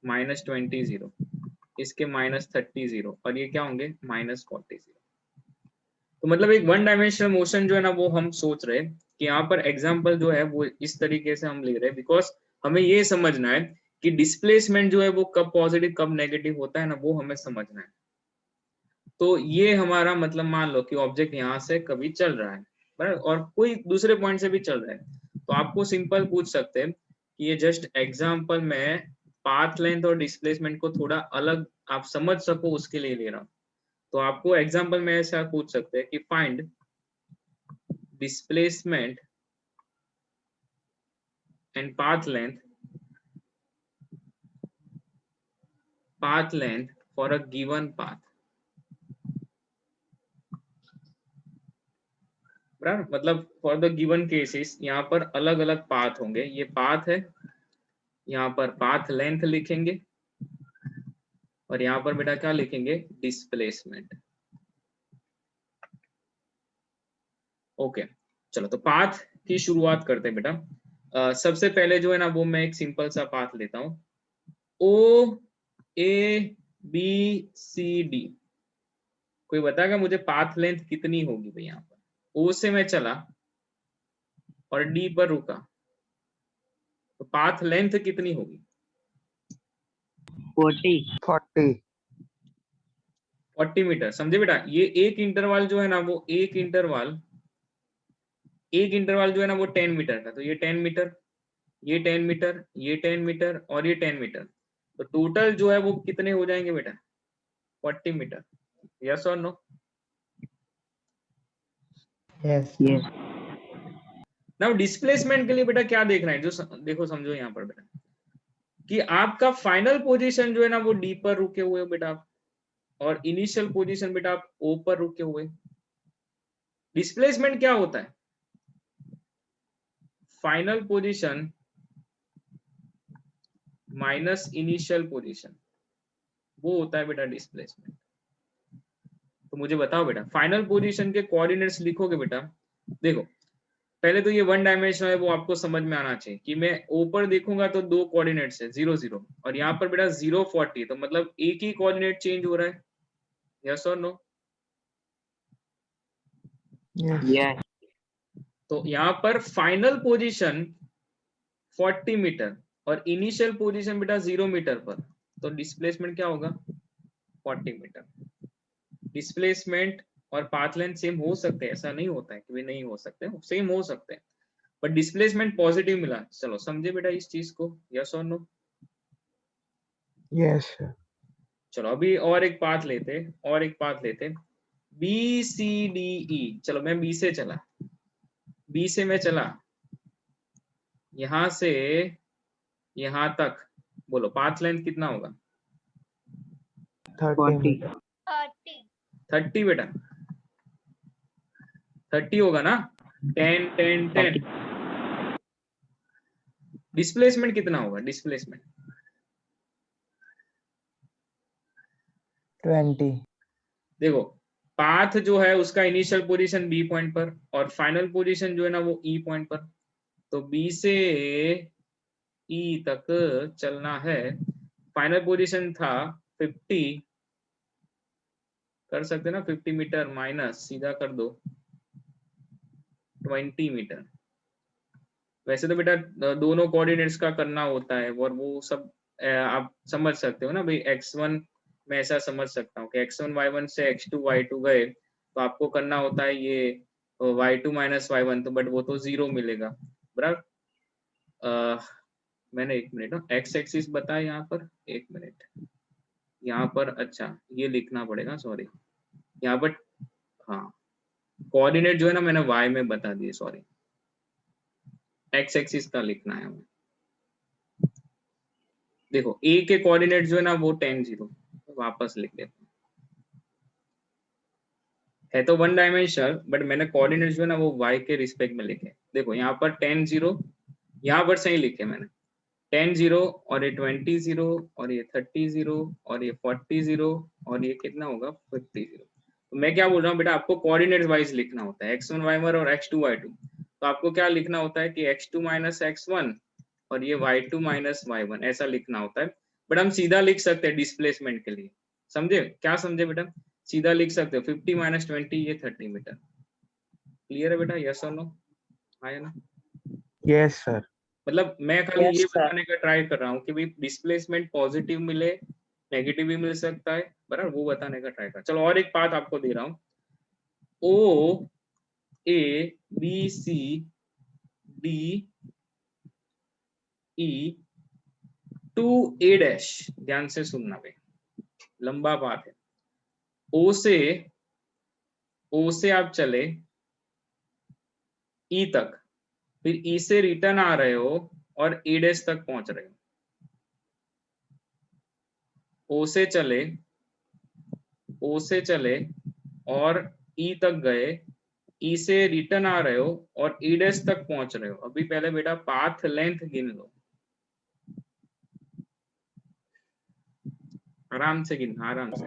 -20 0, इसके -30 0 और ये क्या होंगे -40 0। तो मतलब एक वन डायमेंशनल मोशन जो है ना वो हम सोच रहे हैं कि यहाँ पर एग्जांपल जो है वो इस तरीके से हम ले रहे हैं, बिकॉज हमें ये समझना है कि डिस्प्लेसमेंट जो है वो कब पॉजिटिव कब नेगेटिव होता है ना, वो हमें समझना है। तो ये हमारा मतलब मान लो कि ऑब्जेक्ट यहाँ से कभी चल रहा है बराबर, और कोई दूसरे पॉइंट से भी चल रहा है, तो आपको सिंपल पूछ सकते हैं कि ये जस्ट एग्जाम्पल में पाथ लेंथ और डिस्प्लेसमेंट को थोड़ा अलग आप समझ सको उसके लिए ले रहा हूँ। तो आपको एग्जाम्पल में ऐसा पूछ सकते हैं कि find displacement and path length for a given path, बराबर, मतलब फॉर द गिवन केसेस यहाँ पर अलग अलग पाथ होंगे। ये पाथ है, यहाँ पर पाथ लेंथ लिखेंगे और यहाँ पर बेटा क्या लिखेंगे, डिस्प्लेसमेंट। ओके चलो, तो पाथ की शुरुआत करते हैं बेटा। सबसे पहले जो है ना वो मैं एक सिंपल सा पाथ लेता हूँ, O A B C D। कोई बताएगा मुझे पाथ लेंथ कितनी होगी भाई? यहाँ पर O से मैं चला और D पर रुका, तो पाथ लेंथ कितनी होगी? 40 40 मीटर। समझे बेटा, ये एक इंटरवल जो है ना वो एक इंटरवल जो है ना वो 10 मीटर का, तो ये 10 मीटर, ये 10 मीटर, ये 10 मीटर और ये 10 मीटर, तो टोटल जो है वो कितने हो जाएंगे बेटा? 40 मीटर। यस और नो? yes नाउ डिस्प्लेसमेंट के लिए बेटा क्या देखना है, जो देखो समझो यहाँ पर बेटा कि आपका फाइनल पोजीशन जो है ना वो डी पर रुके हुए हो बेटा आप, और इनिशियल पोजीशन बेटा आप ओ पर रुके हुए। डिस्प्लेसमेंट क्या होता है? Final position minus initial position, वो होता है बेटा डिस्प्लेसमेंट। तो मुझे बताओ बेटा, फाइनल पोजीशन के कोऑर्डिनेट्स लिखोगे बेटा, देखो पहले तो ये वन डायमेंशनल है वो आपको समझ में आना चाहिए कि मैं ऊपर देखूंगा तो दो कोऑर्डिनेट्स है 0 0, और यहाँ पर बेटा 0 40, तो मतलब एक ही कोऑर्डिनेट चेंज हो रहा है। यस और नो? yes तो यहाँ पर फाइनल पोजीशन 40 मीटर और इनिशियल पोजीशन बेटा 0 मीटर पर, तो डिस्प्लेसमेंट क्या होगा? 40 मीटर। डिस्प्लेसमेंट और पाथ लेंथ सेम हो सकते हैं, ऐसा नहीं होता है कि वे नहीं हो सकते, सेम हो सकते हैं, बट डिस्प्लेसमेंट पॉजिटिव मिला। चलो समझे बेटा इस चीज को? यस और नो? yes चलो अभी और एक पाथ लेते बी सी डी ई। चलो मैं बी से चला, बी से मैं चला यहां से यहां तक, बोलो पाथ लेंथ कितना होगा? 30 meter 30 बेटा, 30 होगा ना? 10 10 10। डिस्प्लेसमेंट कितना होगा? डिस्प्लेसमेंट 20 देखो, पाथ जो है उसका इनिशियल पोजीशन बी पॉइंट पर और फाइनल पोजीशन जो है ना वो ई पॉइंट पर, तो बी से ई तक चलना है। फाइनल पोजीशन था 50, कर सकते ना 50 मीटर माइनस सीधा कर दो 20 मीटर। वैसे तो बेटा दोनों कोऑर्डिनेट्स का करना होता है और वो सब आप समझ सकते हो ना भाई। x1 मैं ऐसा समझ सकता हूँ कि x1 y1 से x2 y2 गए, तो आपको करना होता है ये y2 माइनस y1, तो बट वो तो 0 मिलेगा बराबर। मैंने एक मिनट ना एक्स एक्सिस बताया यहाँ पर, एक मिनट यहाँ पर, अच्छा ये लिखना पड़ेगा, सॉरी यहाँ पर, हाँ कोऑर्डिनेट जो है ना मैंने y में बता दिए, सॉरी एक्स एक्सिस का लिखना है हमें। देखो a के कोऑर्डिनेट जो है ना वो 10 0, वापस लिख देते है तो वन डायमेंशनल, बट मैंने कोऑर्डिनेट जो है ना वो y के रिस्पेक्ट में लिखे। देखो यहाँ पर 10 0, यहाँ पर सही लिखे मैंने 10 0 और ये 20 0 और ये 30 0 और ये 40 0 और ये कितना होगा 50 0। तो मैं क्या बोल रहा हूँ बेटा, आपको कोऑर्डिनेट वाइज लिखना होता है x1 y1 और x2 y2। तो आपको क्या लिखना होता है कि x2 माइनस x1 और ये y2 माइनस y1 ऐसा लिखना होता है। बट हम सीधा लिख सकते हैं डिस्प्लेसमेंट के लिए, समझे क्या समझे बेटा, सीधा लिख सकते हो 50 माइनस 20 ये 30 मीटर। क्लियर है बेटा, यस और नो, हाँ या ना? Yes sir. मतलब मैं खाली Yes, ये sir. बताने का ट्राई कर रहा हूँ कि भाई डिस्प्लेसमेंट पॉजिटिव मिले नेगेटिव भी मिल सकता है, बराबर, वो बताने का ट्राई कर। चलो और एक बात आपको दे रहा हूँ, O A B C D E to A dash, ध्यान से सुनना भाई, लंबा बात है। ओ से आप चले ई तक, फिर ई से रिटर्न आ रहे हो और ए डैश तक पहुंच रहे हो। ओ से चले और ई तक गए, ई से रिटर्न आ रहे हो और ई डैश तक पहुंच रहे हो। अभी पहले बेटा पाथ लेंथ गिन लो, आराम से गिनना, आराम से।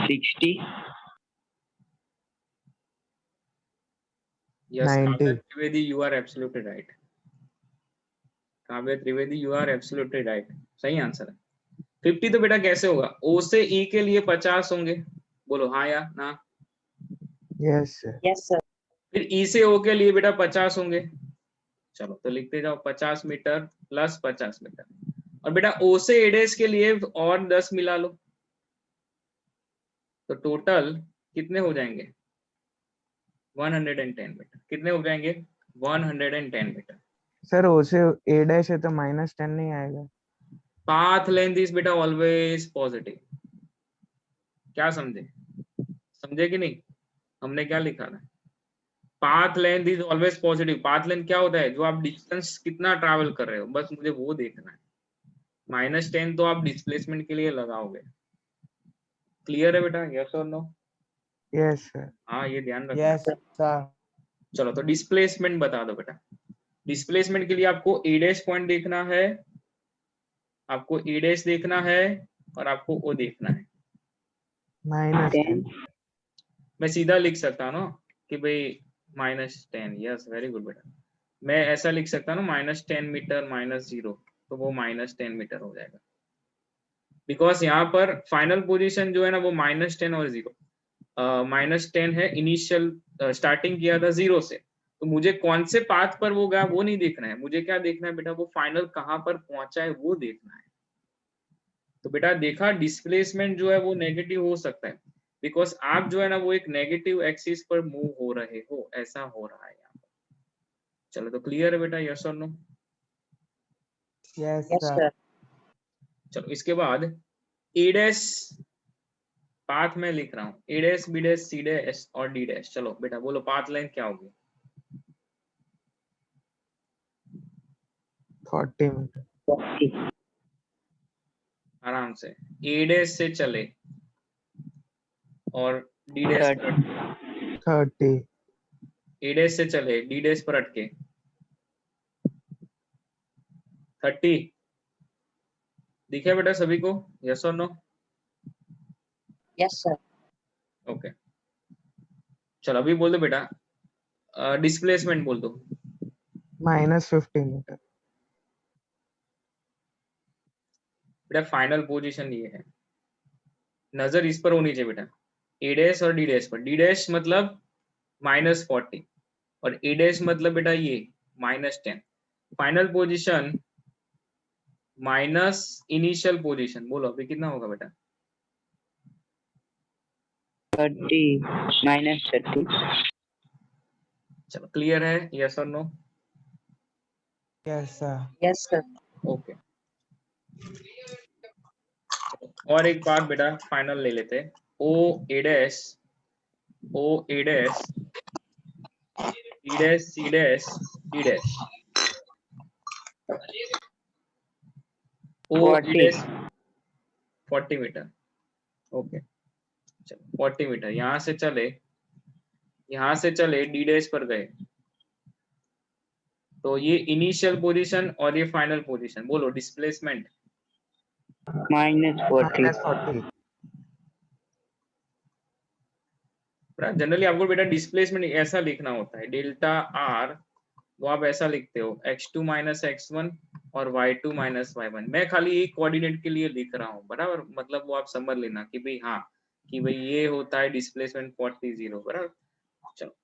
60. Yes 90. Kavya Trivedi, you are absolutely right. Kavya Trivedi, you are absolutely right, सही आंसर है। 50 तो बेटा कैसे होगा, ओ से ई के लिए 50 होंगे, बोलो हाँ या ना। Yes sir. Yes, sir. फिर ई से ओ के लिए बेटा 50 होंगे, चलो तो लिखते जाओ 50 मीटर प्लस 50 मीटर। और बेटा ओ से ए डैश के लिए और 10 मिला लो, तो टोटल कितने हो जाएंगे 110 मीटर। कितने हो जाएंगे 110 मीटर। सर ओ से ए डैश है तो -10 नहीं आएगा? पाथ लेंथ इज बेटा ऑलवेज पॉजिटिव, क्या समझे, समझे कि नहीं, हमने क्या लिखा था, path length is always positive. Path length क्या होता है, जो आप डिस्टेंस कितना ट्रैवल कर रहे हो, बस मुझे वो देखना है। -10 तो आप डिस्प्लेसमेंट के लिए लगाओगे। क्लियर है बेटा, यस और नो? Yes sir. हाँ ये ध्यान रखना। Yes sir. चलो तो डिस्प्लेसमेंट बता दो बेटा। डिस्प्लेसमेंट के लिए आपको ए डैश पॉइंट देखना है, आपको ए डैश देखना है और आपको ओ देखना है। -10. मैं सीधा लिख सकता हूँ ना कि भाई -10, यस वेरी गुड बेटा। मैं ऐसा लिख सकता हूँ ना -10 मीटर -0, तो वो -10 मीटर हो जाएगा। बिकॉज यहाँ पर फाइनल पोजीशन जो है ना वो -10 और 0, -10 है, इनिशियल स्टार्टिंग किया था 0 से, तो मुझे कौन से पाथ पर वो गया वो नहीं देखना है, मुझे क्या देखना है बेटा, वो फाइनल कहाँ पर पहुंचा है वो देखना है। तो बेटा देखा डिस्प्लेसमेंट जो है वो नेगेटिव हो सकता है, बिकॉज आप जो है ना वो एक नेगेटिव एक्सिस पर मूव हो रहे हो, ऐसा हो रहा है यहाँ पर। चलो तो क्लियर है बेटा, यस और no? Yes Yes, sir. sir. चलो इसके बाद ए डैश पाथ में लिख रहा हूँ, A dash B dash C dash और डी डैश। चलो बेटा बोलो पाथ लेंथ क्या होगी, 40 मीटर। 40. आराम से। ए डैश से चले और डी डैश पर अटके, 30. ए डैश से चले डी डैश पर अटके 30। दिखे बेटा सभी को, यस और नो? Yes, sir. ओके चलो अभी बोल दो बेटा, डिस्प्लेसमेंट बोल दो। -50 मीटर। बेटा फाइनल पोजीशन ये है, नजर इस पर होनी चाहिए बेटा, ए डैश और डी डैश पर। डी डैश मतलब -40 और ए डैश मतलब बेटा ये -10। Final position minus initial position, बोलो अभी कितना होगा बेटा? 30. -30. चलो क्लियर है, यस और no? Yes sir. Yes, sir. Okay और एक बात बेटा फाइनल ले लेते हैं, O A dash D dash C dash D dash, O A 40. Dash 40 metre. Okay चलो 40 मीटर यहाँ से चले डी डैश पर गए, तो ये इनिशियल पोजीशन और ये फाइनल पोजीशन, बोलो डिस्प्लेसमेंट -40 -40 जनरली आपको बेटा डिस्प्लेसमेंट ऐसा लिखना होता है, डेल्टा आर वो आप ऐसा लिखते हो x2 - x1 और y2 - y1। मैं खाली एक कोऑर्डिनेट के लिए लिख रहा हूँ बराबर, मतलब वो आप समझ लेना कि भाई हाँ कि भाई ये होता है डिस्प्लेसमेंट 40 0 बराबर। चलो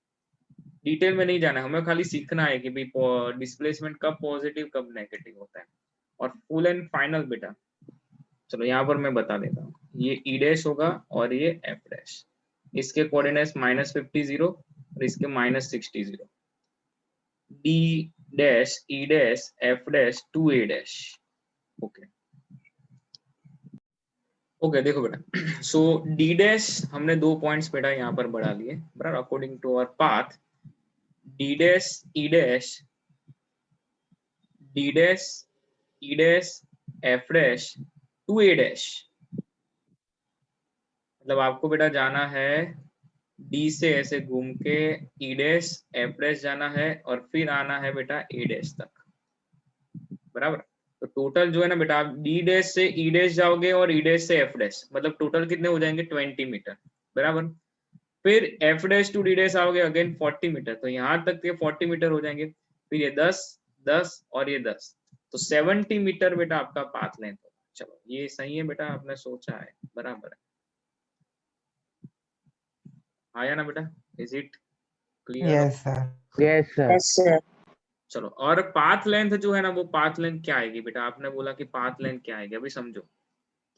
डिटेल में नहीं जाना, हमें खाली सीखना है कि भाई डिस्प्लेसमेंट कब पॉजिटिव कब नेगेटिव होता है। और फुल एंड फाइनल बेटा चलो यहाँ पर मैं बता देता हूँ, ये ई डैश होगा और ये एफ डैश, इसके कोऑर्डिनेट्स -50 0 और इसके -60 0, D dash E dash F dash to A dash. Okay okay देखो बेटा, सो डी डैश हमने 2 पॉइंट्स बेटा यहाँ पर बढ़ा लिए बराबर, according to our path D dash E dash E dash F dash to A dash. मतलब आपको बेटा जाना है डी से ऐसे घूम के ई डैश एफ डैश जाना है और फिर आना है बेटा ए डैश तक बराबर। तो टोटल जो है ना बेटा, आप डी डैश से ई डैश जाओगे और ई डैश से एफ डैश, मतलब टोटल कितने हो जाएंगे 20 मीटर बराबर। फिर F dash to D dash आओगे अगेन 40 मीटर, तो यहाँ तक के 40 मीटर हो जाएंगे। फिर ये 10 10 और ये 10, तो 70 मीटर बेटा आपका पाथ लेंथ होगा। चलो ये सही है बेटा, आपने सोचा है बराबर है, आया ना बेटा, is it clear? Yes sir. Yes sir. Yes sir. चलो और पाथ लेंथ जो है ना, वो पाथ लेंथ क्या आएगी बेटा, आपने बोला कि पाथ लेंथ क्या आएगी, अभी समझो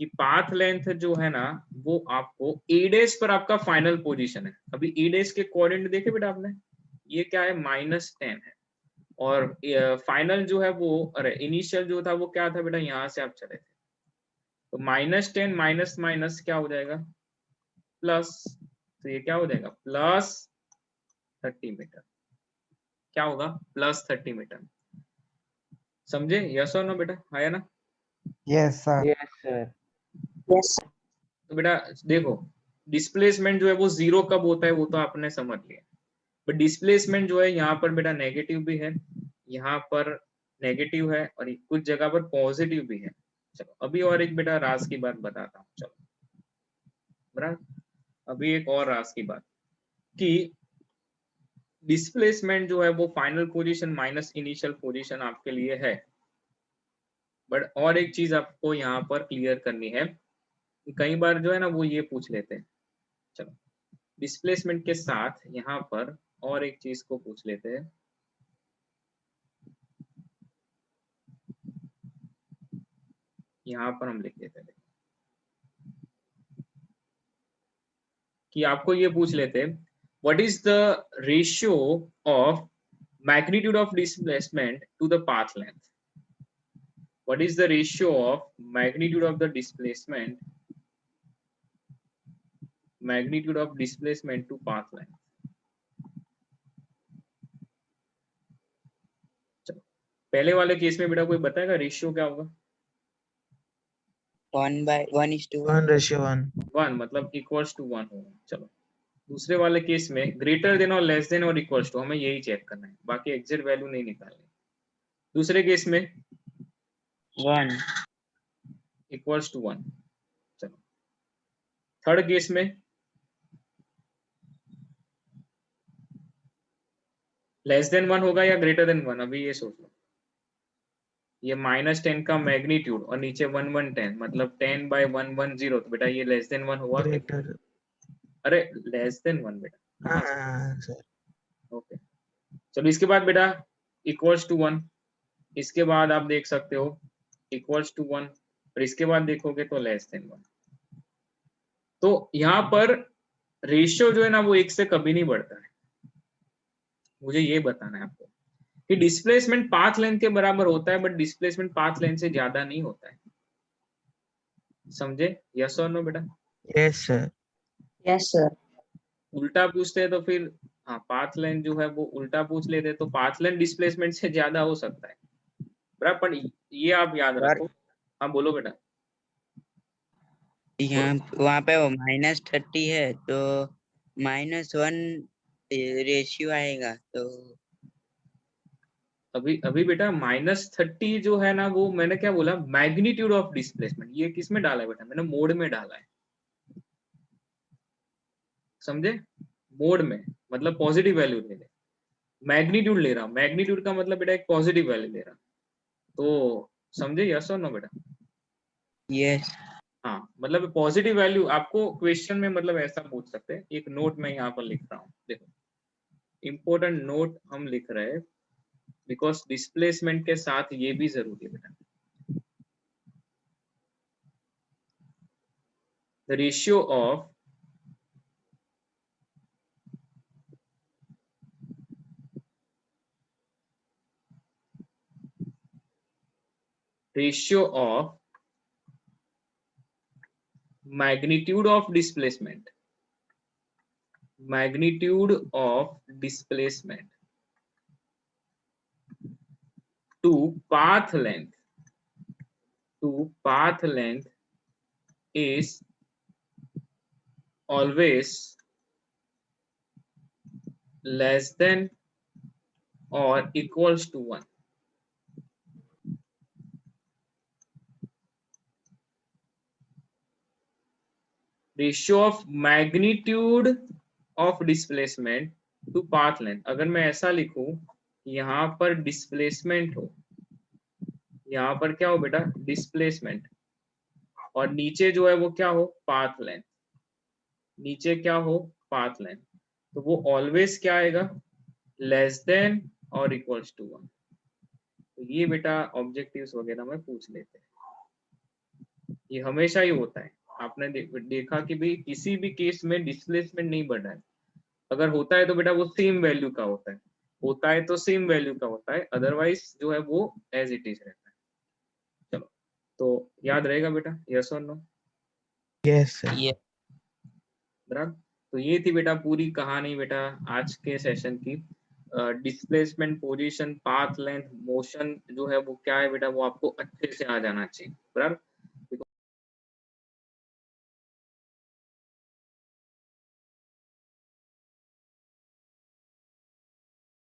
कि पाथ लेंथ जो है ना वो आपको ए डैश पर आपका फाइनल पोजीशन है। अभी ए डैश के कोऑर्डिनेट देखे बेटा आपने, ये क्या है -10 है, और फाइनल जो है वो, अरे इनिशियल जो था वो क्या था बेटा, यहाँ से आप चले थे, तो -10 माइनस माइनस क्या हो जाएगा प्लस, तो ये क्या हो जाएगा +30 मीटर, क्या होगा +30 मीटर। समझे, यस और नो बेटा, आया ना? Yes sir. Yes sir. Yes sir. तो बेटा देखो डिस्प्लेसमेंट जो है वो 0 कब होता है वो तो आपने समझ लिया, बट डिस्प्लेसमेंट जो है यहाँ पर बेटा नेगेटिव भी है, यहाँ पर नेगेटिव है और कुछ जगह पर पॉजिटिव भी है। चलो अभी और एक बेटा राज की बात बताता हूँ, चलो बराबर, अभी एक और राज की बात कि डिस्प्लेसमेंट जो है वो final position minus initial position आपके लिए है, बट और एक चीज आपको यहाँ पर क्लियर करनी है, कई बार जो है ना वो ये पूछ लेते हैं, चलो डिस्प्लेसमेंट के साथ यहाँ पर और एक चीज को पूछ लेते हैं, यहाँ पर हम लिख देते हैं कि आपको ये पूछ लेते हैं what is the ratio of magnitude of displacement to the path length, what is the ratio of magnitude of the displacement to path length. पहले वाले केस में बेटा कोई बताएगा रेशियो क्या होगा? 1:1:1 1:1 मतलब इक्वल्स टू 1 होगा। चलो दूसरे वाले केस में ग्रेटर देन और लेस देन और इक्वल्स टू, हमें यही चेक करना है, बाकी एग्जैक्ट वैल्यू नहीं निकालनी। दूसरे केस में 1 इक्वल्स टू 1। चलो थर्ड केस में लेस देन 1 होगा या ग्रेटर देन 1, अभी ये सोच लो। ये -10 का मैग्नीट्यूड और नीचे 1 1 10, मतलब 10/110, तो बेटा ये लेस देन 1 हुआ कि? ग्रेटर। अरे लेस देन 1 बेटा। हाँ सर। ओके चलो इसके बाद बेटा इक्वल्स टू 1, इसके बाद आप देख सकते हो इक्वल्स टू 1, और इसके बाद देखोगे तो लेस देन 1। तो यहाँ पर रेशियो जो है ना वो 1 से कभी नहीं बढ़ता है, मुझे ये बताना है आपको कि डिस्प्लेसमेंट पाथ लेंथ के बराबर होता है, बट डिस्प्लेसमेंट पाथ लेंथ से ज्यादा नहीं होता है। समझे, यस और नो बेटा? Yes sir. Yes sir. उल्टा पूछते हैं तो फिर हाँ पाथ लेंथ जो है वो उल्टा पूछ लेते तो पाथ लेंथ डिस्प्लेसमेंट से ज्यादा हो सकता है बराबर, पर ये आप याद रखो। हाँ बोलो बेटा। यहाँ वहाँ पे वो -30 है तो -1 रेशियो आएगा, तो अभी अभी बेटा -30 जो है ना, वो मैंने क्या बोला, मैग्नीट्यूड ऑफ डिस्प्लेसमेंट। ये किस में डाला है बेटा, मैंने मोड में डाला है, समझे? मोड में मतलब पॉजिटिव वैल्यू ले ले, मैग्नीट्यूड ले रहा हूं, मैग्नीट्यूड का मतलब बेटा एक पॉजिटिव वैल्यू ले रहा, तो समझे? यस और नो बेटा? यस। हाँ, मतलब पॉजिटिव वैल्यू आपको क्वेश्चन में मतलब ऐसा पूछ सकते हैं। एक नोट मैं यहाँ पर लिख रहा हूँ, देखो इंपॉर्टेंट नोट हम लिख रहे हैं, बिकॉज डिस्प्लेसमेंट के साथ ये भी जरूरी है बेटा। The ratio of magnitude of displacement to path length is always less than or equals to 1. Ratio of magnitude of displacement to path length. अगर मैं ऐसा लिखूं, यहाँ पर डिस्प्लेसमेंट हो, यहाँ पर क्या हो बेटा, डिस्प्लेसमेंट, और नीचे जो है वो क्या हो, पाथ लेंथ, नीचे क्या हो, पाथ लेंथ, तो वो ऑलवेज क्या आएगा, लेस देन और इक्वल्स टू 1। तो ये बेटा ऑब्जेक्टिव्स वगैरह में पूछ लेते हैं, ये हमेशा ही होता है। आपने देखा कि भाई किसी भी केस में डिस्प्लेसमेंट नहीं बढ़ रहा है, अगर होता है तो बेटा वो सेम वैल्यू का होता है तो सेम वैल्यू का होता है, अदरवाइज जो है वो एज इट इज रहता है। चलो, तो याद रहेगा बेटा, यस और नो? Yes sir. ये बराबर। तो ये थी बेटा पूरी कहानी बेटा आज के सेशन की। Displacement, position, path length, motion जो है वो क्या है बेटा, वो आपको अच्छे से आ जाना चाहिए। बराबर।